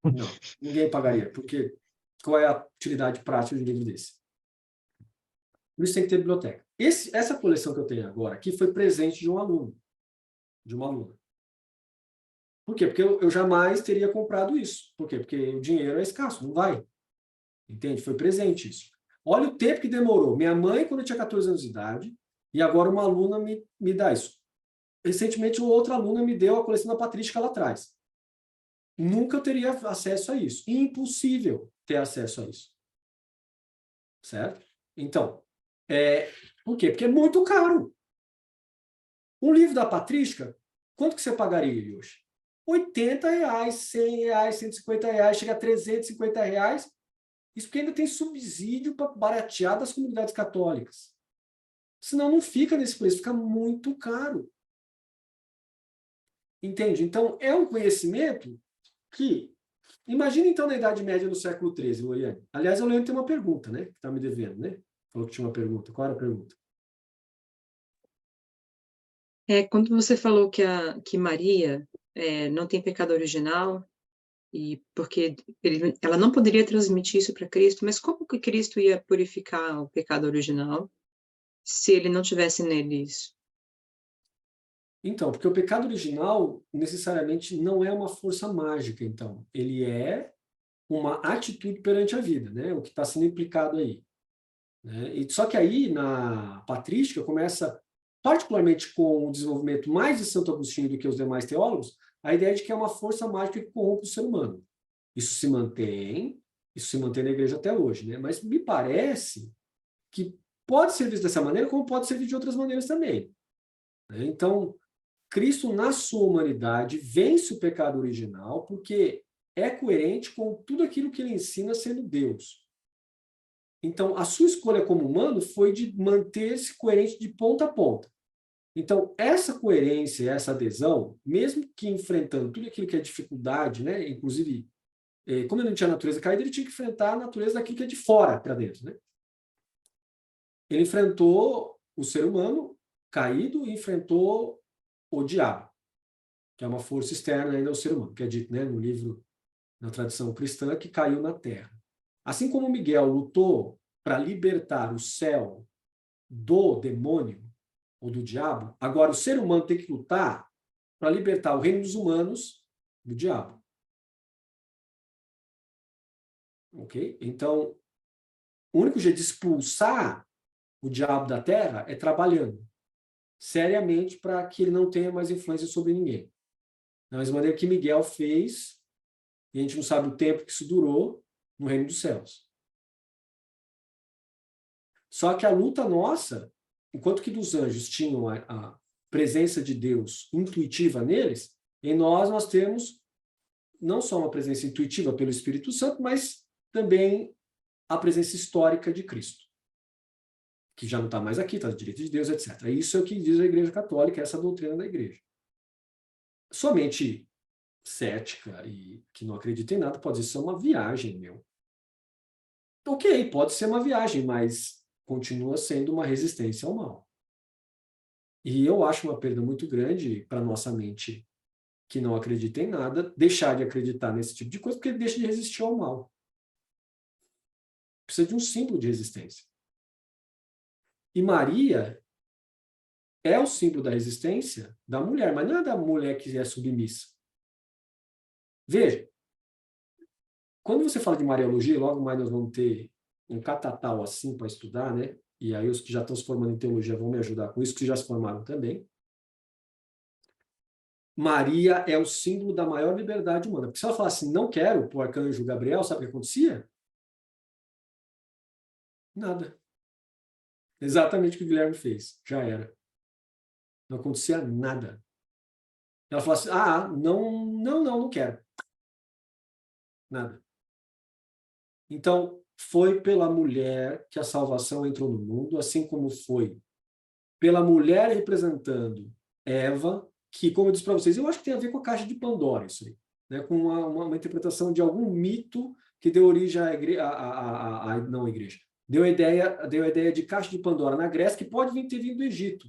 Speaker 1: Não. Ninguém pagaria, porque qual é a utilidade prática de um livro desse? Por isso tem que ter biblioteca. Essa coleção que eu tenho agora aqui foi presente de um aluno, de uma aluna. Por quê? Porque eu jamais teria comprado isso. Por quê? Porque o dinheiro é escasso, não vai. Entende? Foi presente isso. Olha o tempo que demorou. Minha mãe, quando eu tinha 14 anos de idade, e agora uma aluna me dá isso. Recentemente, uma outra aluna me deu a coleção da patrística lá atrás. Nunca eu teria acesso a isso. Impossível ter acesso a isso. Certo? Então, por quê? Porque é muito caro. Um livro da patrística, quanto que você pagaria hoje? R$80, R$100, R$150, chega a R$350. Isso porque ainda tem subsídio para baratear das comunidades católicas. Senão não fica nesse preço, fica muito caro. Entende? Então, é um conhecimento que... Imagina, então, na Idade Média do século XIII, Loriane. Aliás, a Loriane tem uma pergunta, né? Que está me devendo, né? Falou que tinha uma pergunta. Qual era a pergunta?
Speaker 11: Quando você falou que Maria não tem pecado original, e porque ela não poderia transmitir isso para Cristo, mas como que Cristo ia purificar o pecado original se ele não tivesse nele isso?
Speaker 1: Então, porque o pecado original necessariamente não é uma força mágica, então. Ele é uma atitude perante a vida, né? O que está sendo implicado aí. Né? E, só que aí, na patrística, começa, particularmente com o desenvolvimento mais de Santo Agostinho do que os demais teólogos, a ideia de que é uma força mágica que corrompe o ser humano. Isso se mantém na igreja até hoje, né? Mas me parece que pode ser visto dessa maneira, como pode ser visto de outras maneiras também. Né? Então, Cristo, na sua humanidade, vence o pecado original porque é coerente com tudo aquilo que ele ensina sendo Deus. Então, a sua escolha como humano foi de manter-se coerente de ponta a ponta. Então, essa coerência, essa adesão, mesmo que enfrentando tudo aquilo que é dificuldade, né? Inclusive, como ele não tinha natureza caída, ele tinha que enfrentar a natureza daquilo que é de fora para dentro. Né? Ele enfrentou o ser humano caído e enfrentou o diabo, que é uma força externa ainda ao ser humano, que é dito, né, no livro, na tradição cristã, que caiu na terra. Assim como Miguel lutou para libertar o céu do demônio ou do diabo, agora o ser humano tem que lutar para libertar o reino dos humanos do diabo. Ok? Então, o único jeito de expulsar o diabo da terra é trabalhando seriamente para que ele não tenha mais influência sobre ninguém. Da mesma maneira que Miguel fez, e a gente não sabe o tempo que isso durou, no reino dos céus. Só que a luta nossa, enquanto que dos anjos tinham a presença de Deus intuitiva neles, em nós temos não só uma presença intuitiva pelo Espírito Santo, mas também a presença histórica de Cristo, que já não está mais aqui, está à direita de Deus, etc. Isso é o que diz a Igreja Católica, essa doutrina da Igreja. Somente cética e que não acredita em nada pode ser uma viagem, meu. Ok, pode ser uma viagem, mas continua sendo uma resistência ao mal. E eu acho uma perda muito grande para nossa mente que não acredita em nada, deixar de acreditar nesse tipo de coisa, porque ele deixa de resistir ao mal. Precisa de um símbolo de resistência. E Maria é o símbolo da resistência da mulher, mas não é da mulher que é submissa. Veja, quando você fala de Mariologia, logo mais nós vamos ter um catatal assim para estudar, né? E aí os que já estão se formando em teologia vão me ajudar com isso, que já se formaram também. Maria é o símbolo da maior liberdade humana. Porque se ela falasse assim, não quero, para o arcanjo Gabriel, sabe o que acontecia? Nada. Exatamente o que o Guilherme fez. Já era. Não acontecia nada. Ela falasse, não quero. Nada. Então, foi pela mulher que a salvação entrou no mundo, assim como foi pela mulher representando Eva, que, como eu disse para vocês, eu acho que tem a ver com a caixa de Pandora, isso aí, né? Com uma interpretação de algum mito que deu origem não à igreja. Deu a ideia de caixa de Pandora na Grécia, que pode ter vindo do Egito.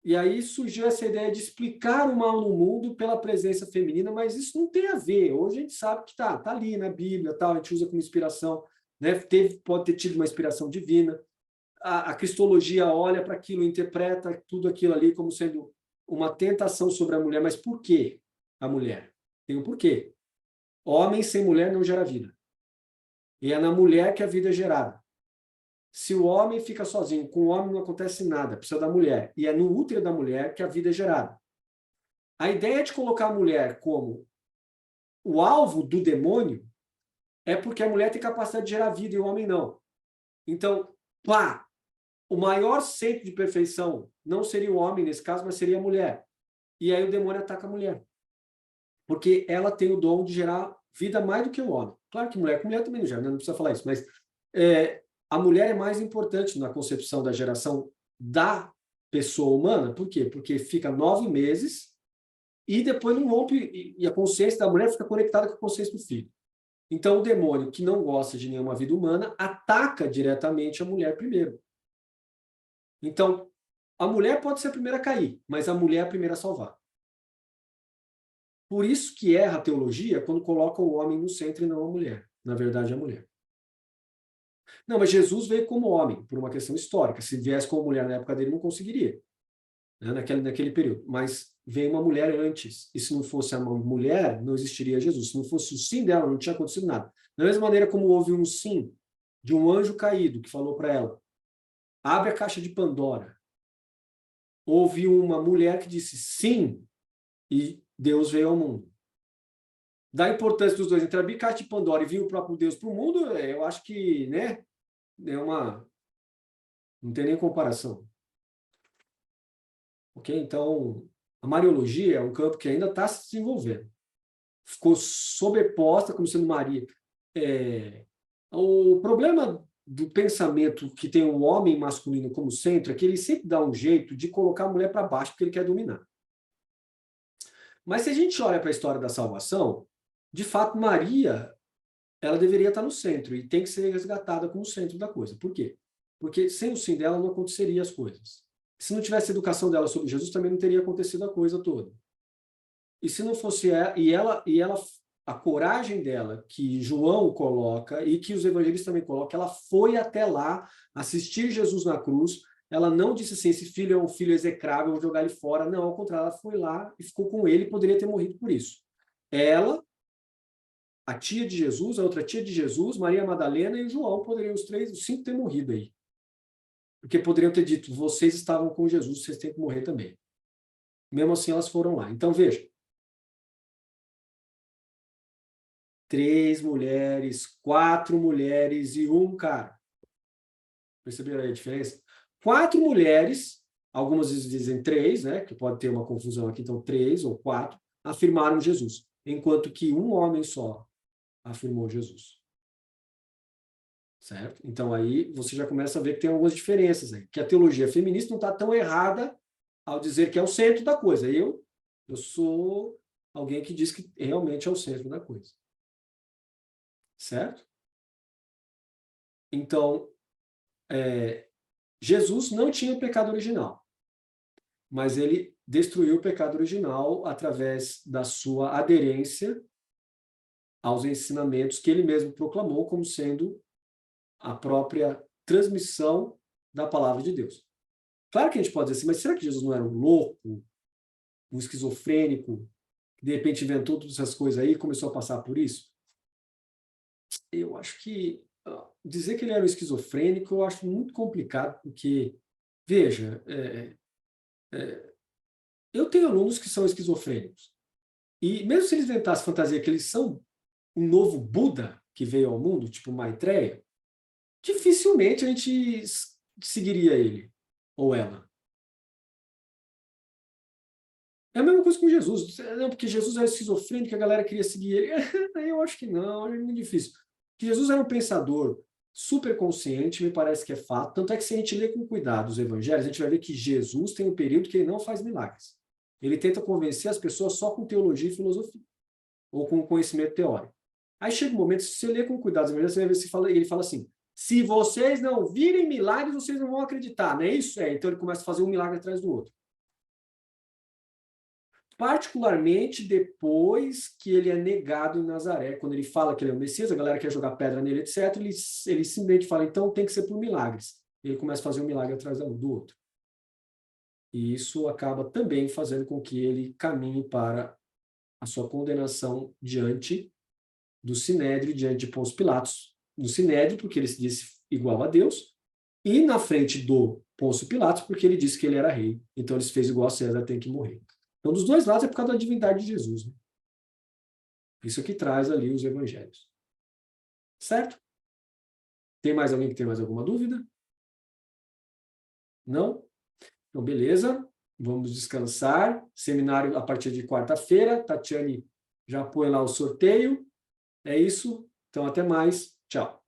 Speaker 1: E aí surgiu essa ideia de explicar o mal no mundo pela presença feminina, mas isso não tem a ver. Hoje a gente sabe que tá ali na Bíblia, tal, a gente usa como inspiração, né? Pode ter tido uma inspiração divina. A cristologia olha para aquilo, interpreta tudo aquilo ali como sendo uma tentação sobre a mulher. Mas por que a mulher? Tem um porquê. Homem sem mulher não gera vida. E é na mulher que a vida é gerada. Se o homem fica sozinho, com o homem não acontece nada, precisa da mulher. E é no útero da mulher que a vida é gerada. A ideia de colocar a mulher como o alvo do demônio é porque a mulher tem capacidade de gerar vida e o homem não. Então, o maior centro de perfeição não seria o homem nesse caso, mas seria a mulher. E aí o demônio ataca a mulher. Porque ela tem o dom de gerar vida mais do que o homem. Claro que mulher com mulher também não gera, não precisa falar isso, mas a mulher é mais importante na concepção da geração da pessoa humana. Por quê? Porque fica 9 meses e depois não rompe, e a consciência da mulher fica conectada com a consciência do filho. Então, o demônio, que não gosta de nenhuma vida humana, ataca diretamente a mulher primeiro. Então, a mulher pode ser a primeira a cair, mas a mulher é a primeira a salvar. Por isso que erra a teologia quando coloca o homem no centro e não a mulher. Na verdade, é a mulher. Não, mas Jesus veio como homem, por uma questão histórica. Se viesse como mulher na época dele, não conseguiria, né, naquele período. Mas vem uma mulher antes. E se não fosse a mulher, não existiria Jesus. Se não fosse o sim dela, não tinha acontecido nada. Da mesma maneira como houve um sim de um anjo caído que falou para ela, abre a caixa de Pandora. Houve uma mulher que disse sim e Deus veio ao mundo. Da importância dos dois entre abrir a caixa de Pandora e vir o próprio Deus para o mundo, eu acho que, né, não tem nem comparação. Ok? Então, a Mariologia é um campo que ainda está se desenvolvendo. Ficou sobreposta como sendo Maria. O problema do pensamento que tem o homem masculino como centro é que ele sempre dá um jeito de colocar a mulher para baixo porque ele quer dominar. Mas se a gente olha para a história da salvação, de fato, Maria, ela deveria estar no centro e tem que ser resgatada como centro da coisa. Por quê? Porque sem o sim dela não aconteceria as coisas. Se não tivesse educação dela sobre Jesus, também não teria acontecido a coisa toda. E se não fosse ela, a coragem dela, que João coloca e que os evangelistas também colocam, ela foi até lá assistir Jesus na cruz. Ela não disse assim, esse filho é um filho execrável, vou jogar ele fora. Não, ao contrário, ela foi lá e ficou com ele e poderia ter morrido por isso. Ela, a tia de Jesus, a outra tia de Jesus, Maria Madalena e o João, poderiam os 5 ter morrido aí. Porque poderiam ter dito, vocês estavam com Jesus, vocês têm que morrer também. Mesmo assim, elas foram lá. Então, veja. 3 mulheres, 4 mulheres e 1 cara. Perceberam aí a diferença? 4 mulheres, algumas vezes dizem 3, né? Que pode ter uma confusão aqui, então 3 ou 4, afirmaram Jesus. Enquanto que um homem só afirmou Jesus. Certo? Então aí você já começa a ver que tem algumas diferenças aí. Que a teologia feminista não está tão errada ao dizer que é o centro da coisa. Eu sou alguém que diz que realmente é o centro da coisa. Certo? Então, Jesus não tinha o pecado original, mas ele destruiu o pecado original através da sua aderência aos ensinamentos que ele mesmo proclamou como sendo a própria transmissão da palavra de Deus. Claro que a gente pode dizer assim, mas será que Jesus não era um louco, um esquizofrênico, que de repente inventou todas essas coisas aí e começou a passar por isso? Eu acho que dizer que ele era um esquizofrênico eu acho muito complicado, porque, veja, eu tenho alunos que são esquizofrênicos, e mesmo se eles inventassem fantasia que eles são um novo Buda que veio ao mundo, tipo Maitreya, dificilmente a gente seguiria ele ou ela. É a mesma coisa com Jesus. Não, porque Jesus era esquizofrênico, a galera queria seguir ele. Eu acho que não, é muito difícil. Que Jesus era um pensador super consciente, me parece que é fato. Tanto é que se a gente lê com cuidado os evangelhos, a gente vai ver que Jesus tem um período que ele não faz milagres. Ele tenta convencer as pessoas só com teologia e filosofia, ou com conhecimento teórico. Aí chega um momento, se você lê com cuidado os evangelhos, você vai ver se ele fala assim, se vocês não virem milagres, vocês não vão acreditar, não é isso? Então ele começa a fazer um milagre atrás do outro. Particularmente depois que ele é negado em Nazaré, quando ele fala que ele é o Messias, a galera quer jogar pedra nele, etc. Ele simplesmente fala, então tem que ser por milagres. Ele começa a fazer um milagre atrás do outro. E isso acaba também fazendo com que ele caminhe para a sua condenação diante do Sinédrio, diante de Pôncio Pilatos. No Sinédrio, porque ele se disse igual a Deus, e na frente do Pôncio Pilatos, porque ele disse que ele era rei. Então ele se fez igual a César, tem que morrer. Então, dos dois lados é por causa da divindade de Jesus. Né? Isso que traz ali os evangelhos. Certo? Tem mais alguém que tem mais alguma dúvida? Não? Então, beleza. Vamos descansar. Seminário a partir de quarta-feira. Tatiane já põe lá o sorteio. É isso. Então, até mais. Tchau.